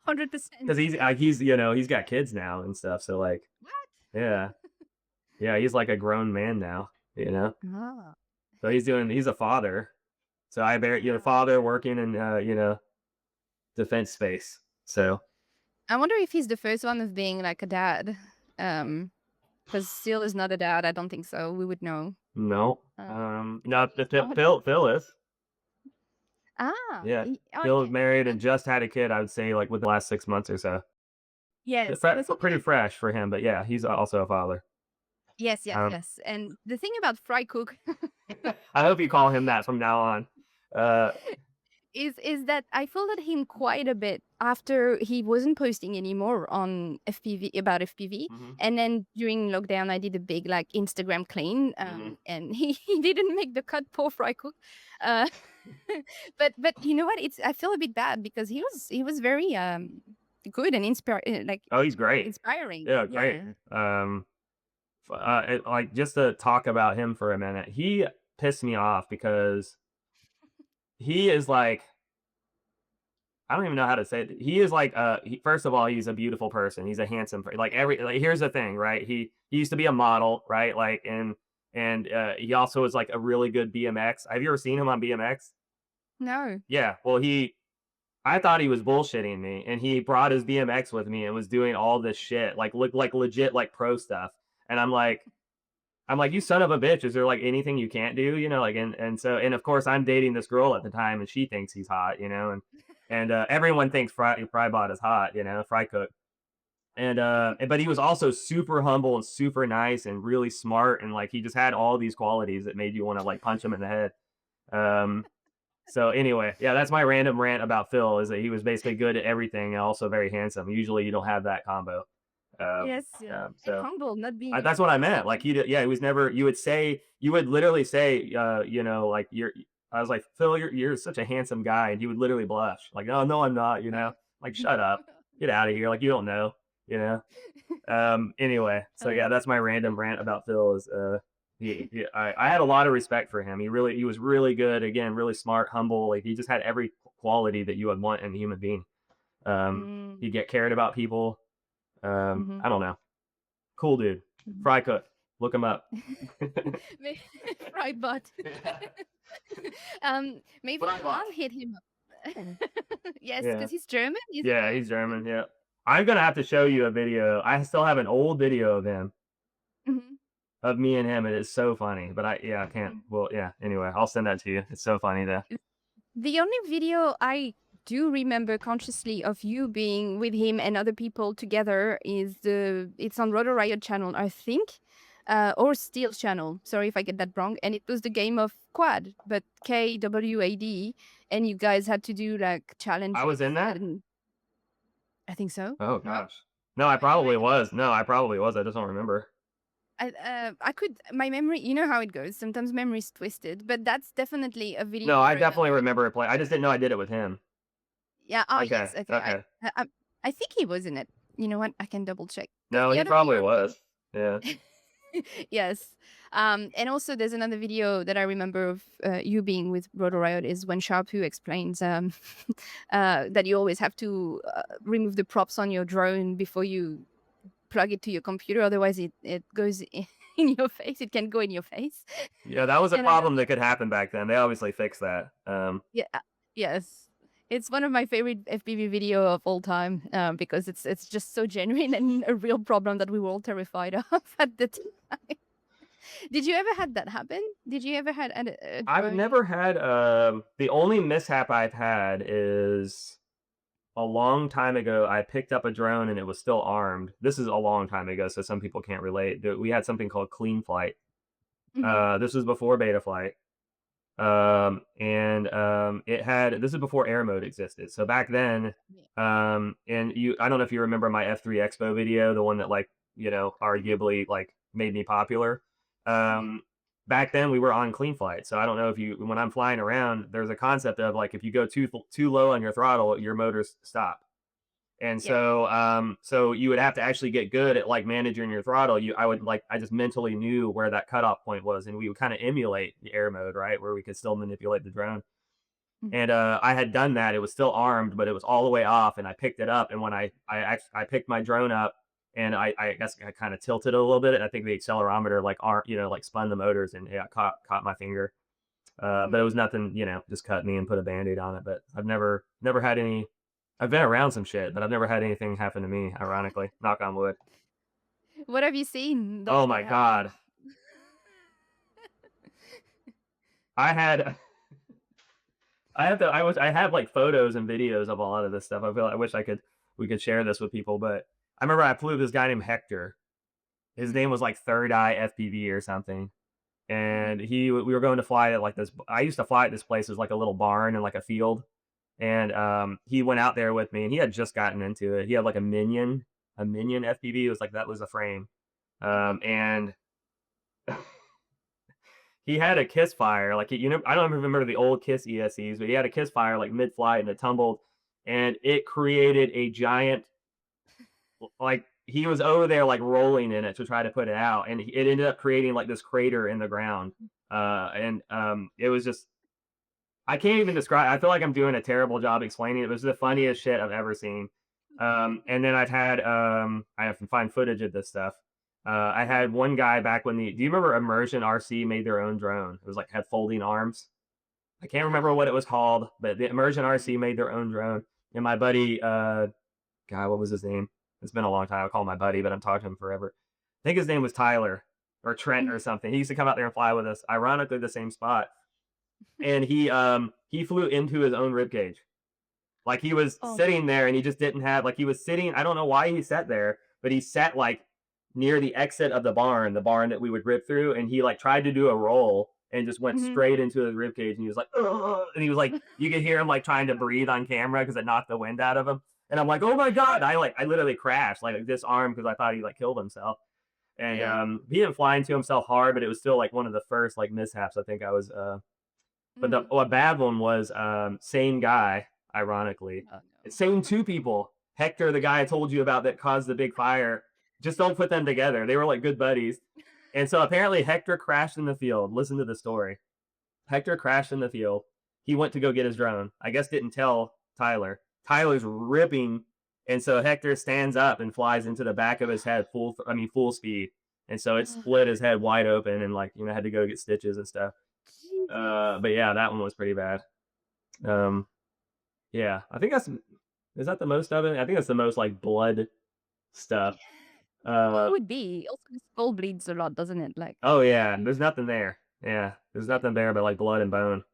100%. Because he's got kids now and stuff. So like, What? yeah, yeah, he's like a grown man now. You know, Ah. so he's a father. So I bear Wow. father working in defense space. So I wonder if he's the first one of being like a dad. Because Seal is not a dad. I don't think so. We would know. no, Uh, no, he's not. Phil is. Ah. Yeah, Oh, Phil yeah. married and just had a kid. I would say like within the last 6 months or so. Yes. The thing Pretty fresh for him, but yeah, he's also a father. Yes, yes, Um, yes. And the thing about fry cook I hope you call him that from now on. Uh, is that I followed him quite a bit after he wasn't posting anymore on FPV about FPV. mhm, And then during lockdown, I did a big like Instagram clean, mhm. and he didn't make the cut. Poor fry cook. Uh, but you know what? It's I feel a bit bad because he was very good and like Oh, he's great. inspiring. Yeah, great. Yeah. Like just to talk about him for a minute, he pissed me off because he is like I don't even know how to say it. He is like first of all, he's a beautiful person. He's a handsome like here's the thing, right? He used to be a model, right? Like and he also is like a really good BMX. Have you ever seen him on BMX? No. Yeah. Well, I thought he was bullshitting me, and he brought his BMX with me and was doing all this shit, like look like legit like pro stuff. And I'm like, you son of a bitch. Is there like anything you can't do? Like and of course I'm dating this girl at the time, and she thinks he's hot, and everyone thinks Frybot is hot, Fry Cook. But he was also super humble and super nice and really smart, and like he just had all these qualities that made you want to like punch him in the head. Um, so anyway, yeah, that's my random rant about Phil is that he was basically good at everything and also very handsome. Usually you don't have that combo. Yes. Yeah. And So humble, not being that's what I meant. Like arrogant. yeah, he was never. You would literally say, like you're. I was like, Phil, you're such a handsome guy, and he would literally blush, like, oh no, I'm not, like shut up, get out of here, like you don't know, you know. Anyway, so yeah, Uh, that's my random rant about Phil. Is I had a lot of respect for him. He was really good. Again, really smart, humble. Like he just had every quality that you would want in a human being. mm, He'd get cared about people. mhm, I don't know. Cool dude. mhm. Fry Cook. Look him up. Right, but maybe Fry bot. I'll hit him up. Yes, Yeah. because he's German, isn't Yeah, he? he's German. Yeah. I'm gonna have to show you a video. I still have an old video of him, Mhm, of me and him. It is so funny. But I can't. mhm. Well, yeah. Anyway, I'll send that to you. It's so funny though. The only video I do remember consciously of you being with him and other people together is it's on Rotor Riot channel, I think, or Steel channel. Sorry if I get that wrong. And it was the game of Quad, but KWAD, and you guys had to do like I was in challenges. that. And I think so. Oh gosh. No, I You probably might. was. No, I probably was. I just don't remember. I could my memory. You know how it goes. Sometimes memory's twisted, but that's definitely a video No, I I definitely remember. remember it play. I just didn't know I did it with him. Yeah. Oh Okay. yes. Okay. Okay. I think he was in it. You know what? I can double check because No, the he other probably video. was. Yeah. Yes. And also there's another video that I remember of you being with Rotor Riot is when Sharpu explains that you always have to remove the props on your drone before you plug it to your computer. Otherwise, it goes in your face. It can go in your face. Yeah, that was a And I problem that could happen back then. They obviously fixed that. Yeah, yes. It's one of my favorite FPV video of all time because it's just so genuine and a real problem that we were all terrified of at the time. Did you ever had that happen? Did you ever had a I've drone? never had the only mishap I've had is a long time ago. I picked up a drone and it was still armed. This is a long time ago, so some people can't relate. We had something called clean flight. Mhm. This was before beta flight. And it had this is before air mode existed. So back then, Yeah. and I don't know if you remember my F3 Expo video, the one that like arguably like made me popular. Mhm. Um, Back then we were on clean flight, so I don't know if you when I'm flying around, there's a concept of like if you go too low on your throttle, your motors stop. And Yeah. so you would have to actually get good at like managing your throttle. I just mentally knew where that cutoff point was, and we would kind of emulate the air mode, right, where we could still manipulate the drone. Mhm. And I had done that. It was still armed, but it was all the way off, and I picked it up. And when I picked my drone up, and I guess I kind of tilted it a little bit, and I think the accelerometer like like spun the motors, and yeah, caught my finger. But it was nothing, just cut me and put a band-aid on it. But I've never had any. I've been around some shit, but I've never had anything happen to me. Ironically, knock on wood. What have you seen? Oh my god, I had. I have like photos and videos of a lot of this stuff. I wish we could share this with people, but I remember I flew this guy named Hector. His name was like Third Eye FPV or something. And we were going to fly at like this. I used to fly at this place. It was like a little barn and like a field. And he went out there with me, and he had just gotten into it. He had like a minion FPV. It was like that was a frame. And he had a kiss fire, like, I don't even remember the old Kiss ESCs, but he had a kiss fire like mid-flight, and it tumbled, and it created a giant, like, he was over there like rolling in it to try to put it out, and it ended up creating like this crater in the ground. And It was just, I can't even describe. I feel like I'm doing a terrible job explaining it. It was the funniest shit I've ever seen. And then I have to find footage of this stuff. I had one guy back when do you remember Immersion RC made their own drone? It was like had folding arms. I can't remember what it was called, but the Immersion RC made their own drone. And my buddy, God, what was his name? It's been a long time. I call him my buddy, but I'm talking to him forever. I think his name was Tyler or Trent or something. He used to come out there and fly with us. Ironically, the same spot. And he flew into his own rib cage. Like he was Oh. sitting there, and he just didn't have, like, he was sitting. I don't know why he sat there, but he sat like near the exit of the barn that we would rip through, and he like tried to do a roll and just went Mhm. straight into his rib cage, and he was like, ugh, and he was like, you could hear him like trying to breathe on camera because it knocked the wind out of him. And I'm like, oh my god! I literally crashed, like disarmed, because I thought he like killed himself. And Yeah. he didn't fly into himself hard, but it was still like one of the first like mishaps I think I was. But Mhm. a bad one was same guy, ironically. Oh, no. Same two people. Hector, the guy I told you about that caused the big fire. Just don't put them together. They were like good buddies. And so apparently Hector crashed in the field. Listen to the story. Hector crashed in the field. He went to go get his drone. I guess didn't tell Tyler. Tyler's ripping, and so Hector stands up and flies into the back of his head full speed. And so it split his head wide open, and like, had to go get stitches and stuff. Jesus. But yeah, that one was pretty bad. Um, yeah, I think is that the most of it? I think that's the most like blood stuff. Well, it Uh, would be. Also, the skull bleeds a lot, doesn't it? Like, oh yeah, there's nothing there. Yeah, there's nothing there but like blood and bone.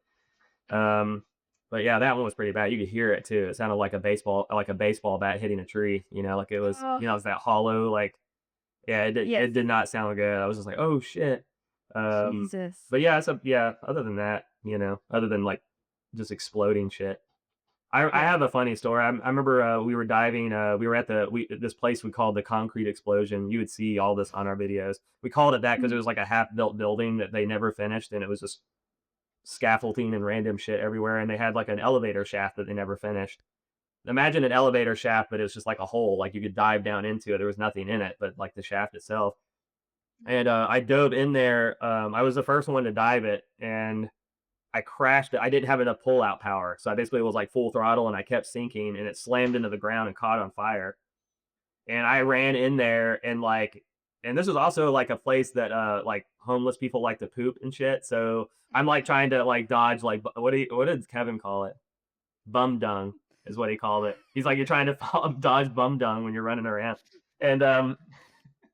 Um, but yeah, that one was pretty bad. You could hear it too. It sounded like a baseball bat hitting a tree. Like it was, oh, it was that hollow, like, yeah, yes. it did not sound good. I was just like, oh shit. Jesus. But yeah, yeah. Other than that, other than like just exploding shit. I Yeah. have a funny story. I remember we were diving. We were at this place we called the Concrete Explosion. You would see all this on our videos. We called it that because it Mhm. was like a half built building that they never finished, and it was just scaffolding and random shit everywhere. And they had like an elevator shaft that they never finished. Imagine an elevator shaft, but it's just like a hole. Like you could dive down into it. There was nothing in it, but like the shaft itself. And I dove in there. I was the first one to dive it, and I crashed it. I didn't have enough pull out power. So I basically was like full throttle, and I kept sinking, and it slammed into the ground and caught on fire. And I ran in there, and this was also like a place that like homeless people like to poop and shit. So I'm like trying to like dodge, like, what did Kevin call it? Bum dung is what he called it. He's like, you're trying to dodge bum dung when you're running around. And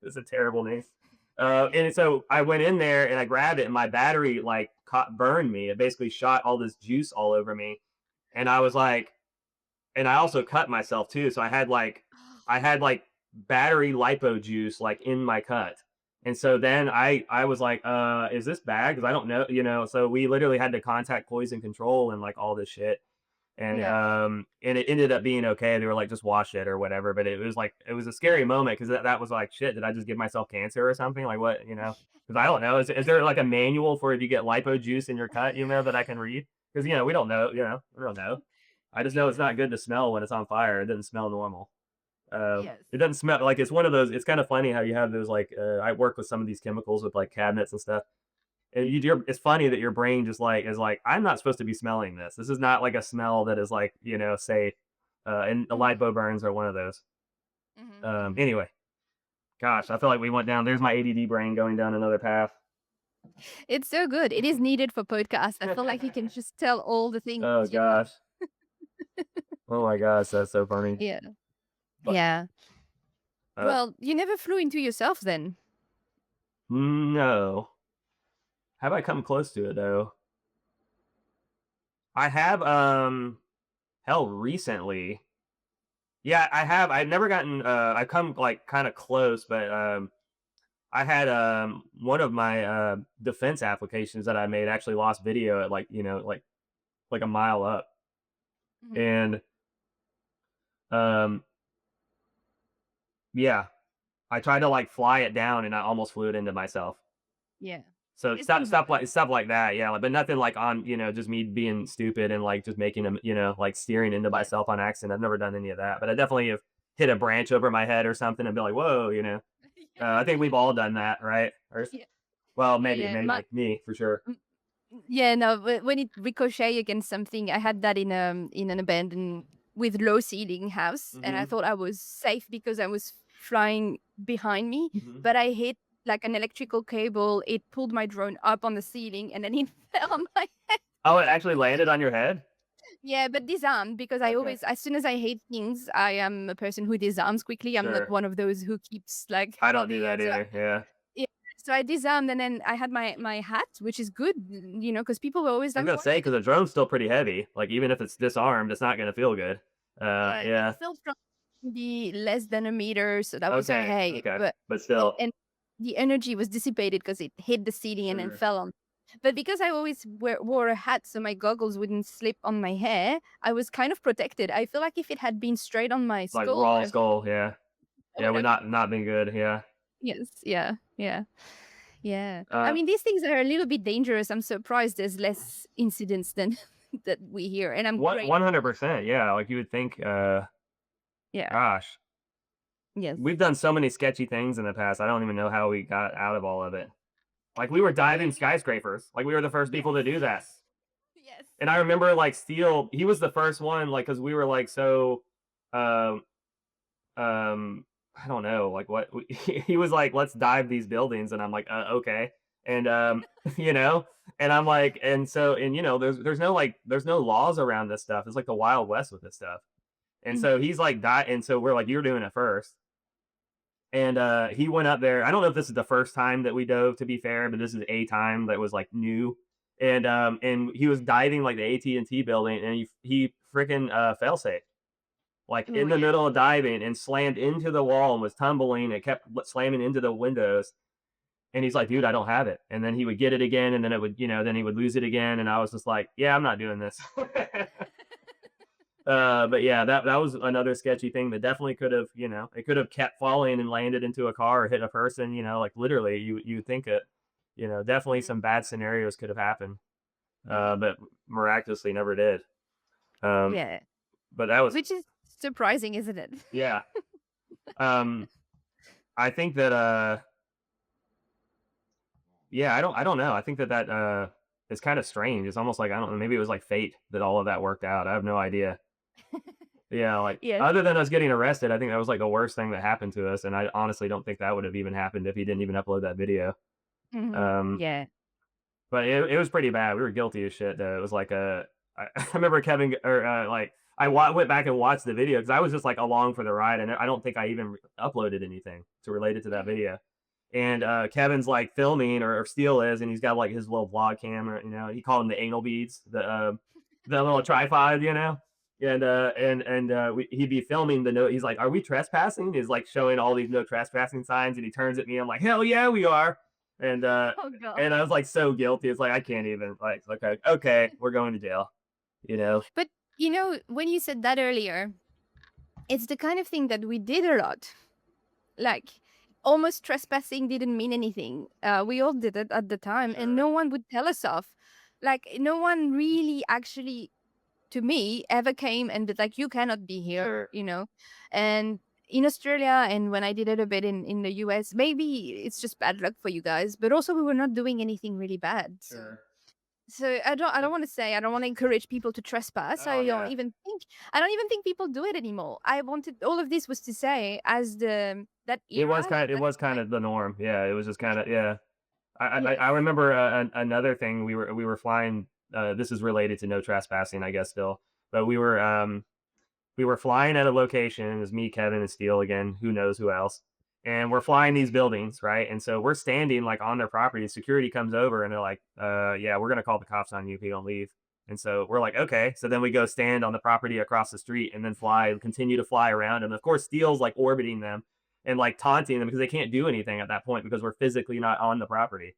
it's a terrible name. And so I went in there and I grabbed it, and my battery like burned me. It basically shot all this juice all over me. And I was like, and I also cut myself too. So I had like battery lipo juice like in my cut. And so then I was like, is this bad? Because I don't know. So we literally had to contact poison control and like all this shit. Yeah. And it ended up being okay. They were like, just wash it or whatever. But it was a scary moment, because that was like, shit, did I just give myself cancer or something? Like what, because I don't know. Is there like a manual for if you get lipo juice in your cut, that I can read? Because we don't know, we don't know. I just know it's not good to smell when it's on fire. It doesn't smell normal. Yes. It doesn't smell like it's one of those. It's kind of funny how you have those like I work with some of these chemicals with like cabinets and stuff. And it's funny that your brain just like is like I'm not supposed to be smelling this. This is not like a smell that is like safe. And the Mhm, lipo burns are one of those. mhm, mhm. Anyway, gosh, I feel like we went down. There's my ADD brain going down another path. It's so good. It is needed for podcasts. I feel like you can just tell all the things Oh you love. gosh. Oh my gosh, that's so funny. Yeah. But Yeah. uh, Well, you never flew into yourself then. no. Have I come close to it though? I have hell recently. Yeah, I have. I've never gotten I've come like kind of close, but I had one of my defense applications that I made actually lost video at like, like a mile up. Mhm. And um yeah, I tried to like fly it down and I almost flew it into myself. Yeah. So It can happen. stuff like that, yeah, like, but nothing like on, just me being stupid and like just making them, like steering into Yes. myself on accident. I've never done any of that, but I definitely have hit a branch over my head or something and be like, whoa, I think we've all done that, right? Yeah. Well, Yeah, maybe, yeah. maybe like me for sure. Mm, yeah, no, when it ricochet against something, I had that in an abandoned with low ceiling house, and I Hmm. thought I was safe because I was flying behind me, Hmm. but I hit like an electrical cable. It pulled my drone up on the ceiling, and then it fell on my head. Oh, it actually landed on your head? Yeah, but disarmed because I Okay, always, as soon as I hate things, I am a person who disarms quickly. I'm not sure. one of those who keeps like, I don't do that so either. Yeah. yeah, so I disarmed, and then I had my hat, which is good, because people were always I was like, gonna "Why say you because the drone's still pretty heavy. Like even if it's disarmed, it's not gonna feel good. It Yeah. fell from maybe less than a meter, so that was Okay. okay, Okay. but But still, and the energy was dissipated because it hit the ceiling and then sure. fell on. But because I always wore a hat so my goggles wouldn't slip on my hair, I was kind of protected. I feel like if it had been straight on my Like skull, raw skull. Yeah. I Yeah. would Would have. not been good. Yeah. Yes, yeah, yeah, yeah. I Uh, mean, these things are a little bit dangerous. I'm surprised there's less incidents than that we hear, and I'm what great. 100%. Yeah. Like you would think. Yeah. Gosh, Yes. we've done so many sketchy things in the past. I don't even know how we got out of all of it. Like we were diving skyscrapers. Like we were the first people to Yes. do that. Yes. And I remember like Steele, he was the first one, like, because we were like so, um, I don't know, like what he was like, let's dive these buildings, and I'm like, okay, and you know, and I'm like, and so, and there's no like, there's no laws around this stuff. It's like the Wild West with this stuff, and so Mhm. he's like, and so we're like, you're doing it first, and he went up there. I don't know if this is the first time that we dove, to be fair, but this is a time that was like new. And he was diving like the AT&T building, and he freaking fail safe like Oh, in the yeah. middle of diving and slammed into the wall and was tumbling and kept slamming into the windows. And he's like, dude, I don't have it. And then he would get it again, and then it would, then he would lose it again. And I was just like, yeah, I'm not doing this. But yeah, that was another sketchy thing that definitely could have, it could have kept falling and landed into a car or hit a person. Like literally, you think it. Definitely Mhm. some bad scenarios could have happened, Mhm. but miraculously never did. Um, Yeah. but that was, Which is surprising, isn't it? yeah. Um, I think that yeah, I don't know. I think that is kind of strange. It's almost like I don't know. Maybe it was like fate that all of that worked out. I have no idea. Yeah, like Yes. other than us getting arrested, I think that was like the worst thing that happened to us, and I honestly don't think that would have even happened if he didn't even upload that video. Mhm. Um, Yeah. but it was pretty bad. We were guilty as shit though. It was like I remember Kevin or like went back and watched the video because I was just like along for the ride, and I don't think I even uploaded anything to relate it to that Mhm. video. And Kevin's like filming, or Steele is, and he's got like his little vlog camera. He called them the anal beads, the little tripod. He'd be filming the note. He's like, "Are we trespassing?" He's like showing all these no trespassing signs, and he turns at me. I'm like, "Hell yeah, we are!" And uh, Oh god. and I was like so guilty. It's like I can't even like okay, okay, we're going to jail. You know, But when you said that earlier, it's the kind of thing that we did a lot. Like almost trespassing didn't mean anything. We all did it at the time, and sure, no one would tell us off. Like no one really actually to me ever came and was like, you cannot be here, sure, and in Australia and when I did it a bit in the US, maybe it's just bad luck for you guys, but also we were not doing anything really bad. Sure. So I don't But want to say I don't want to encourage people to trespass. oh yeah, I don't even think people do it anymore. I wanted all of this was to say as the that era it that was kind time. of the norm. Yeah, it was just kind of yeah. Yes. I remember another thing we were flying. This is related to no trespassing, I guess still, but we were flying at a location. It was me, Kevin, and Steele again. Who knows who else? And we're flying these buildings, right? And so we're standing like on their property. Security comes over and they're like, yeah, we're gonna call the cops on you if you don't leave." And so we're like, okay. So then we go stand on the property across the street and then continue to fly around. And of course, Steele's like orbiting them and like taunting them because they can't do anything at that point because we're physically not on the property.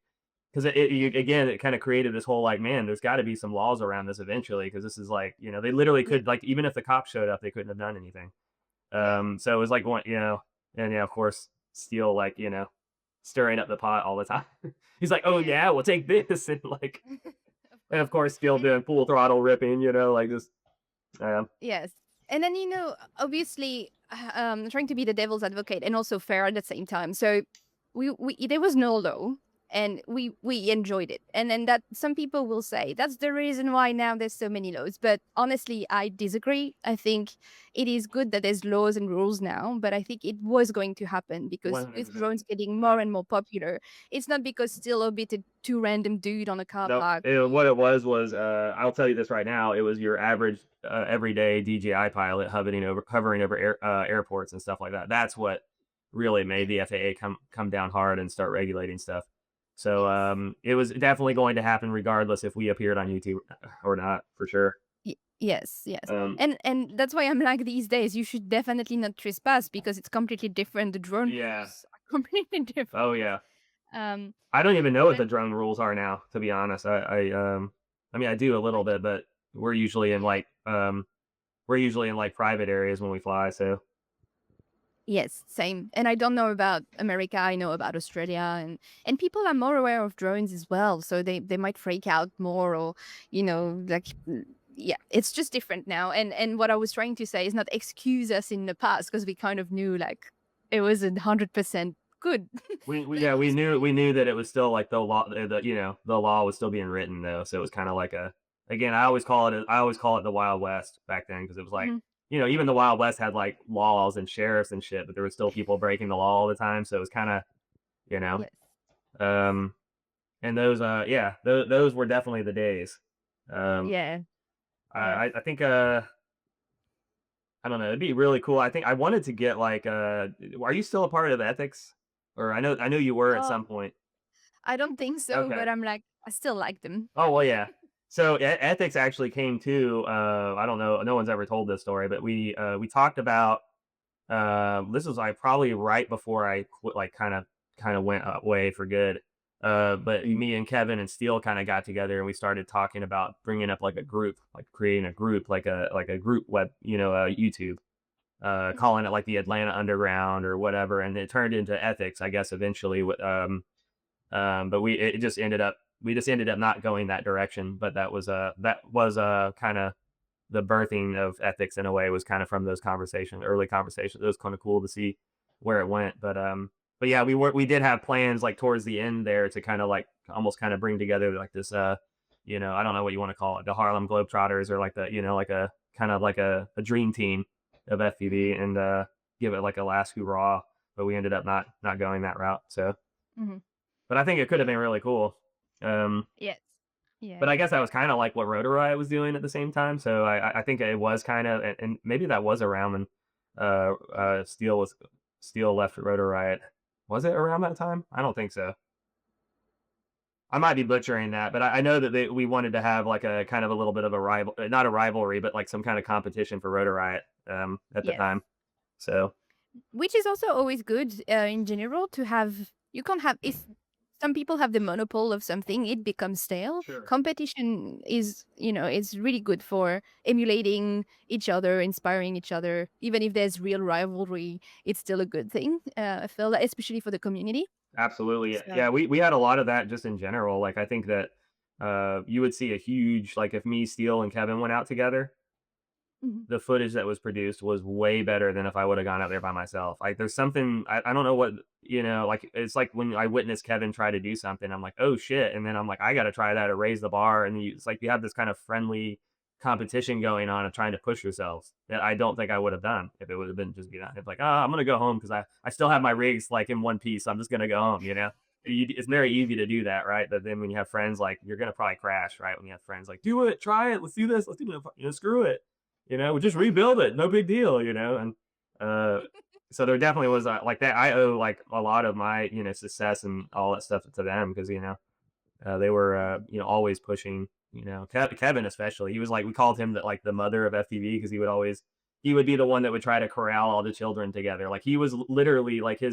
Because again, it kind of created this whole like, man, there's got to be some laws around this eventually. Because this is like, they literally Yeah. could like, even if the cops showed up, they couldn't have done anything. Yeah. So it was like one, and yeah, of course, Steele like, stirring up the pot all the time. He's like, oh Yeah. yeah, we'll take this, and like, Of and of course. course, Steele And doing full throttle ripping, like this. yes. And then, obviously, trying to be the devil's advocate and also fair at the same time. So we there was no law and we enjoyed it. And then that some people will say that's the reason why now there's so many laws. But honestly, I disagree. I think it is good that there's laws and rules now, but I think it was going to happen because with 100%. drones getting more and more popular, it's not because still a bit of two random dude on a car No, park. what it was I'll tell you this right now. It was your average everyday DJI pilot hovering over airports and stuff like that. That's what really made Yeah. the FAA come down hard and start regulating stuff. So Yes. it was definitely going to happen regardless if we appeared on YouTube or not, for sure. Yes, yes. Um, And that's why I'm like these days you should definitely not trespass because it's completely different. The drone yeah. rules are completely Oh different. yeah. Um I don't even know but what the drone rules are now, to be honest. I mean I do a I little bit, but we're usually in like private areas when we fly, so yes, same. And I don't know about America, I know about Australia and people are more aware of drones as well. So they might freak out more or like yeah, it's just different now. And what I was trying to say is not excuse us in the past because we kind of knew like it wasn't 100% good. yeah, we knew that it was still like the law was still being written though, so it was kind of like a again I always call it the Wild West back then because it was like Mhm. even the Wild West had like laws and sheriffs and shit, but there were still people breaking the law all the time, so it was kind of you know Yes. um and those yeah those were definitely the days. Um, Yeah. Yes. I think I don't know, it'd be really cool. I think I wanted to get like are you still a part of ethics? Or I know you were at Oh, some point. I don't think so, Okay. but I'm like, I still like them. Oh, well, yeah. So ethics actually came to I don't know, no one's ever told this story, but we talked about this was like probably right before I quit, like kind of went away for good. But Mhm. me and Kevin and Steele kind of got together and we started talking about bringing up like a group, like creating a group, like a group web, YouTube, Mhm. calling it like the Atlanta Underground or whatever, and it turned into ethics, I guess, eventually. But we just ended up not going that direction. But that was kind of the birthing of ethics in a way was kind of from those early conversations. It was kind of cool to see where it went. But yeah, we did have plans like towards the end there to kind of like almost kind of bring together like this I don't know what you want to call it, the Harlem Globetrotters or like like a kind of like a dream team of Mhm. FPV and give it like a last hurrah. But we ended up not going that route. So, Mhm. but I think it could have Yeah. been really cool. Um, Yes. Yeah. but I guess that was kind of like what Rotor Riot was doing at the same time. So I think it was kind of, and maybe that was around when Steel left Rotor Riot. Was it around that time? I don't think so. I might be butchering that, but I know that we wanted to have like a kind of a little bit of a rival, not a rivalry, but like some kind of competition for Rotor Riot at the Yes. time. So Which is also always good in general to have. You can't have if some people have the monopole of something, it becomes stale. sure. Competition is, it's really good for emulating each other, inspiring each other. Even if there's real rivalry, it's still a good thing. I feel that, especially for the community. Absolutely. So Yeah, we had a lot of that just in general. Like I think that you would see a huge like if me, Steele, and Kevin went out together. Mhm. the footage that was produced was way better than if I would have gone out there by myself. Like there's something I don't know what like it's like when I witnessed Kevin try to do something, I'm like, oh shit. And then I'm like, I gotta try that to raise the bar. And it's like you have this kind of friendly competition going on of trying to push yourselves that I don't think I would have done if it would have been just be that. It's like, oh, I'm gonna go home because I still have my rigs like in one piece. So I'm just gonna go home, It's very easy to do that, right? But then when you have friends, like you're gonna probably crash, right? When you have friends like, do it, try it, let's do this, let's do it, screw it, we just rebuild it, no big deal, and uh, so there definitely was like that. I owe like a lot of my success and all that stuff to them because they were always pushing. Kevin especially. He was like we called him like the mother of FPV because he would be the one that would try to corral all the children together. Like he was literally like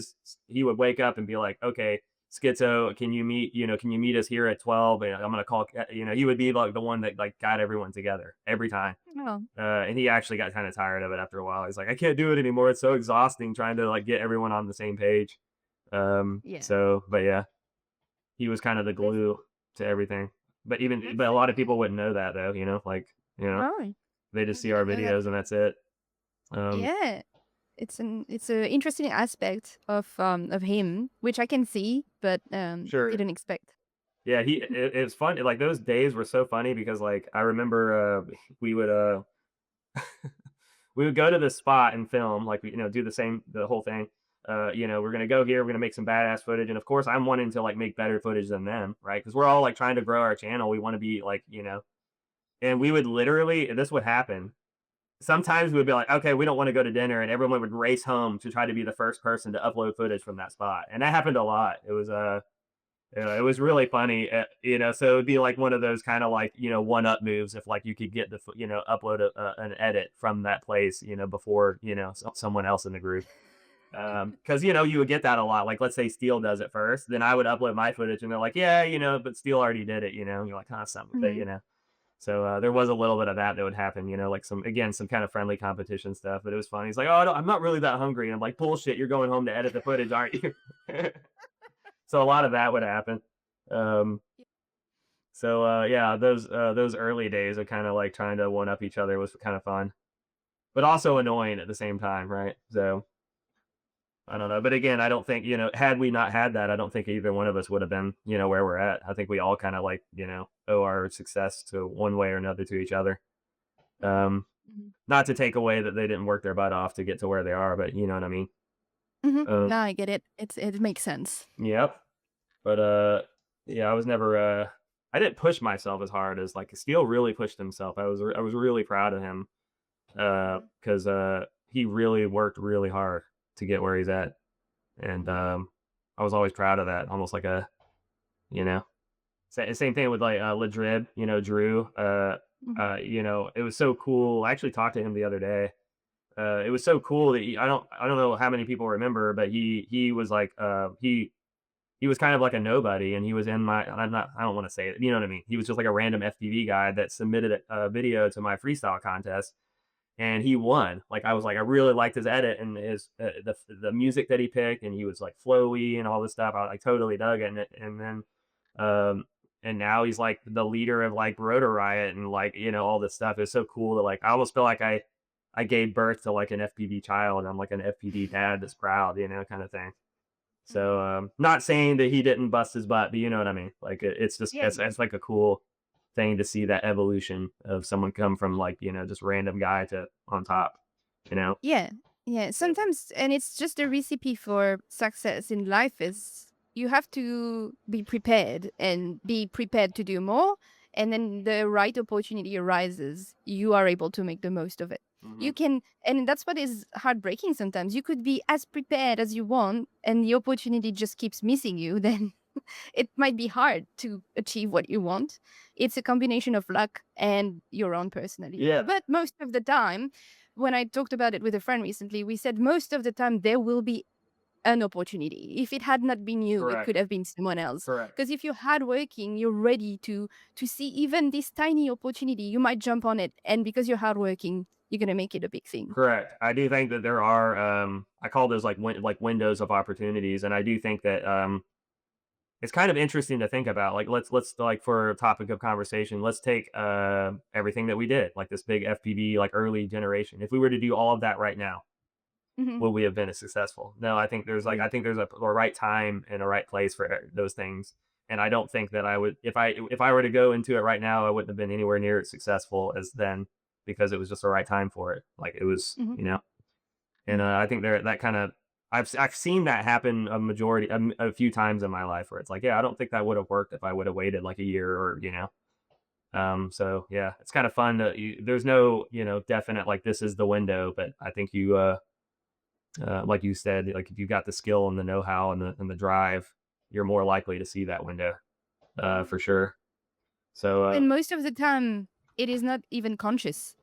he would wake up and be like, okay, Skitzo, can you meet us here at 12? And I'm gonna call. He would be like the one that like got everyone together every time. Oh, And he actually got kind of tired of it after a while. He's like, I can't do it anymore. It's so exhausting trying to like get everyone on the same page. yeah. But yeah, he was kind of the That's glue to everything. But that's a so lot of cool. people wouldn't know that though, Oh, they I just see our didn't know that. videos and that's it. Um, Yeah. It's a interesting aspect of him, which I can see, but sure. didn't expect. Yeah, it's fun. Like those days were so funny because like I remember we would we would go to the spot and film, like we, do the whole thing. We're gonna go here, we're gonna make some badass footage, and of course, I'm wanting to like make better footage than them, right? Because we're all like trying to grow our channel. We want to be like, and we would literally, this would happen. Sometimes we would be like, okay, we don't want to go to dinner, and everyone would race home to try to be the first person to upload footage from that spot, and that happened a lot. It was really funny, so it'd be like one of those kind of like, one up moves if like you could get upload an edit from that place, before, someone else in the group. Cause you would get that a lot. Like, let's say Steele does it first, then I would upload my footage and they're like, yeah, but Steele already did it, and you're like, something, but Mhm. so there was a little bit of that would happen, like some kind of friendly competition stuff, but it was funny. He's like, oh, no, I'm not really that hungry. And I'm like, bullshit, you're going home to edit the footage, aren't you? So a lot of that would happen. Um, yeah, those early days of kind of like trying to one up each other was kind of fun, but also annoying at the same time, right? So I don't know, but again, I don't think had we not had that, I don't think either one of us would have been where we're at. I think we all kind of like owe our success to one way or another to each other. Um, Mhm. Not to take away that they didn't work their butt off to get to where they are, but you know what I mean. Mhm. Um, No, I get it. It makes sense. yep. But yeah, I was never I didn't push myself as hard as like Steele really pushed himself. I was really proud of him Mhm. because he really worked really hard to get where he's at, and I was always proud of that. Almost like a you know same thing with like Ladrib, Drew. Mhm. It was so cool. I actually talked to him the other day. It was so cool that I don't know how many people remember, but he was like he was kind of like a nobody, and he was in my. I don't want to say it. You know what I mean? He was just like a random FPV guy that submitted a video to my freestyle contest, and he won. Like I was like, I really liked his edit and his the music that he picked, and he was like flowy and all this stuff. I like totally dug it, and then um and now he's like the leader of like Rotor Riot and like all this stuff. It's so cool that like I almost feel like I gave birth to like an FPV child. I'm like an FPV dad that's proud, kind of thing. So, Mhm. not saying that he didn't bust his butt, but you know what I mean? Like, it's just Yeah. it's like a cool thing to see that evolution of someone come from, like, just random guy to on top, you know? Yeah. Yeah. So Sometimes, and it's just a recipe for success in life is you have to be prepared and be prepared to do more. And then the right opportunity arises, you are able to make the most of it. You mhm. can, and that's what is heartbreaking sometimes. You could be as prepared as you want, and the opportunity just keeps missing you. Then it might be hard to achieve what you want. It's a combination of luck and your own personality. Yeah, But most of the time, when I talked about it with a friend recently, we said most of the time there will be an opportunity. If it had not been you, it correct, could have been someone else. correct, Because if you're hardworking, you're ready to see even this tiny opportunity, you might jump on it. And because you're hardworking, you're gonna make it a big thing. correct. I do think that there are, I call those like windows of opportunities, and I do think that, it's kind of interesting to think about. Like, let's like for a topic of conversation, let's take everything that we did, like this big FPV, like early generation. If we were to do all of that right now, Hmm. will we have been as successful? No, I think there's like Yeah. I think there's a right time and a right place for those things. And I don't think that I would if I were to go into it right now, I wouldn't have been anywhere near as successful as then because it was just the right time for it. Like it was, Hmm. you know. And Hmm. I think there that kind of I've seen that happen a few times in my life where it's like, yeah, I don't think that would have worked if I would have waited like a year or so yeah, it's kind of fun there's no definite like this is the window, but I think like you said, like if you've got the skill and the know-how and the drive, you're more likely to see that window Hmm. for sure. So And most of the time, it is not even conscious.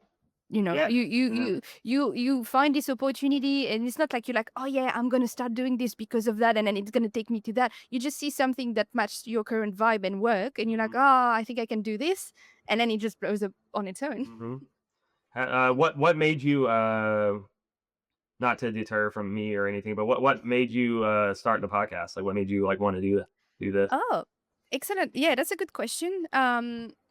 You know, yeah, you find this opportunity, and it's not like you're like, oh yeah, I'm gonna start doing this because of that, and then it's gonna take me to that. You just see something that matches your current vibe and work, and you're like, hmm oh, I think I can do this, and then it just blows up on its own. hmm what made you not to deter from me or anything, but what made you start the podcast? Like what made you like want to do this? Oh, excellent. Yeah, that's a good question.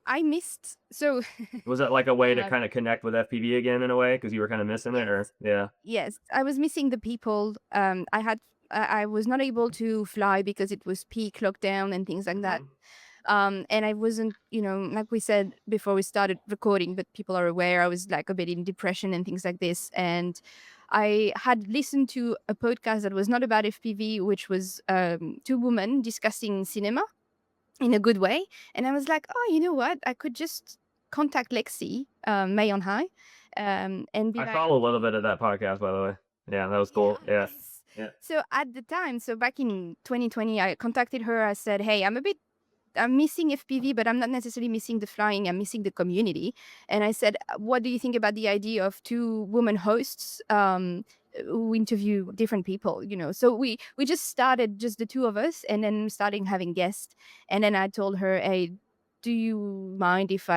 I missed so Was it like a way to uh, kind of connect with FPV again in a way because you were kind of missing it, yes, or yeah? yes, I was missing the people. I was not able to fly because it was peak lockdown and things like that. hmm And I wasn't, like we said before we started recording, but people are aware I was like a bit in depression and things like this. And I had listened to a podcast that was not about FPV, which was two women discussing cinema in a good way. And I was like, oh, you know what? I could just contact Lexi, May on High, and be I like, follow a little bit of that podcast, by the way. Yeah, that was yeah, cool. Yeah, nice. yeah. So at the time, so back in 2020, I contacted her. I said, hey, I'm missing FPV, but I'm not necessarily missing the flying. I'm missing the community. And I said, what do you think about the idea of two women hosts who interview different people? So we just started just the two of us, and then starting having guests. And then I told her, hey, do you mind if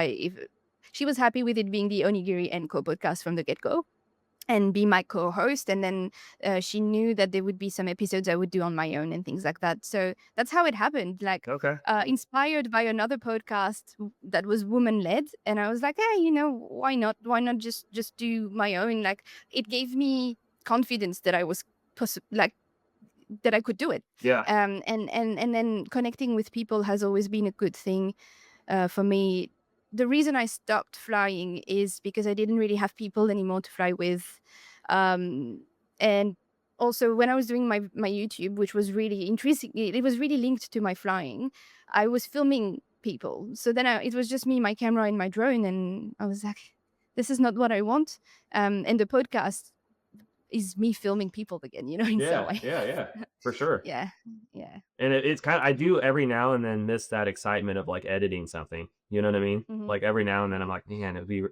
she was happy with it being the Onigiri and Co podcast from the get go? And be my co-host, and then she knew that there would be some episodes I would do on my own and things like that. So that's how it happened, like Okay. inspired by another podcast that was woman led, and I was like, hey, why not just do my own. Like, it gave me confidence that I was like that I could do it. Yeah. And then connecting with people has always been a good thing for me. The reason I stopped flying is because I didn't really have people anymore to fly with. And also, when I was doing my YouTube, which was really interesting, it was really linked to my flying. I was filming people. So then it was just me, my camera, and my drone. And I was like, this is not what I want. And the podcast is me filming people again, in some Yeah. way. Yeah. Yeah. For sure. Yeah. Yeah. And it's kind of I do every now and then miss that excitement of like editing something. You know what I mean? Hmm. Like every now and then I'm Hmm. like, man, it'd be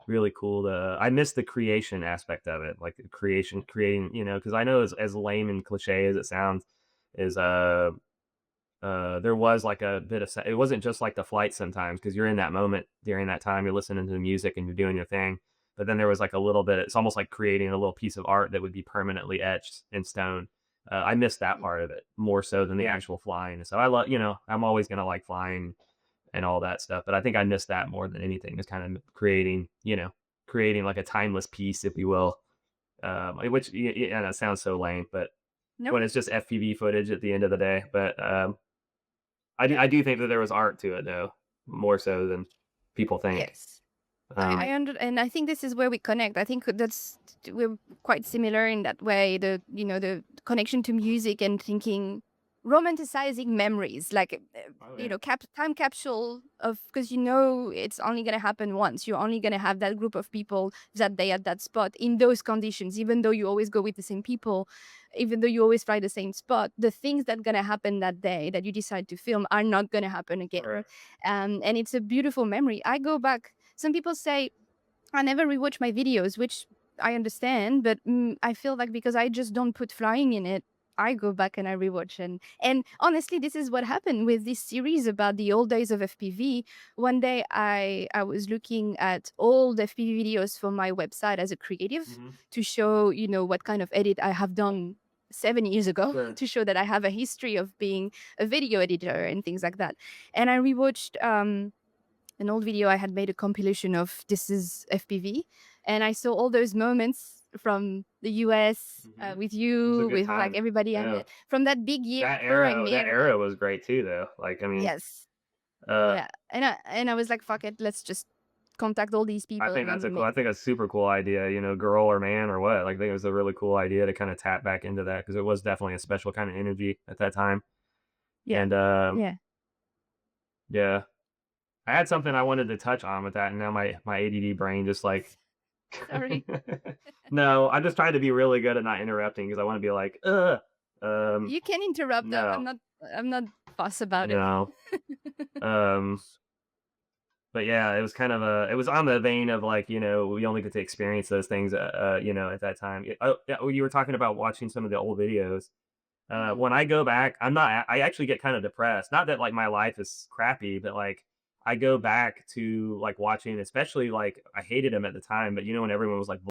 really cool to. I miss the creation aspect of it, like the creating. Because I know as lame and cliche as it sounds, is there was like a bit of it wasn't just like the flight sometimes because you're in that moment during that time you're listening to the music and you're doing your thing, but then there was like a little bit, it's almost like creating a little piece of art that would be permanently etched in stone. I miss that part of it more so than the Yeah. actual flying. So I love, I'm always gonna like flying and all that stuff, but I think I miss that more than anything, is kind of creating like a timeless piece, if you will. Which yeah, that sounds so lame, but No. when it's just FPV footage at the end of the day. But Yeah. I do think that there was art to it though, more so than people think. Yes. I Um, and I think this is where we connect. I think we're quite similar in that way. The connection to music and thinking, romanticizing memories, like oh yeah. time capsule of, because it's only gonna happen once. You're only gonna have that group of people that day at that spot in those conditions. Even though you always go with the same people, even though you always fly the same spot, the things that gonna happen that day that you decide to film are not gonna happen again. Correct. And it's a beautiful memory. I go back. Some people say I never rewatch my videos, which I understand, but I feel like because I just don't put flying in it, I go back and I rewatch. And honestly, this is what happened with this series about the old days of FPV. One day, I was looking at old FPV videos for my website as a creative hmm to show what kind of edit I have done 7 years ago Sure. to show that I have a history of being a video editor and things like that. And I rewatched an old video I had made, a compilation of This is FPV, and I saw all those moments from the US, Mhm. with It was a you, good with like time. everybody I Yeah. met from that big year That I era that made. era was great too, though. Like, I mean, Yes, uh, yeah, and I was like, fuck it, let's just contact all these I people think that's a and cool I think that's a super cool idea, girl or man or what. Like, I think it was a really cool idea to kinda tap back into that because it was definitely a special kinda energy at that time. yeah, And, yeah. yeah. I had something I wanted to touch on with that, and now my ADD brain just, like Sorry. No, I'm just trying to be really good at not interrupting because I wanna be like, "Ugh." You can interrupt. No, I'm not fuss about it. no. Um But yeah, it was kind of it was on the vein of like, we only get to experience those things, at that time. Oh, yeah, well, you were talking about watching some of the old videos. Mm. When I go back, I actually get kind of depressed. Not that like my life is crappy, but like I go back to like watching, especially like I hated him at the time, but when everyone was like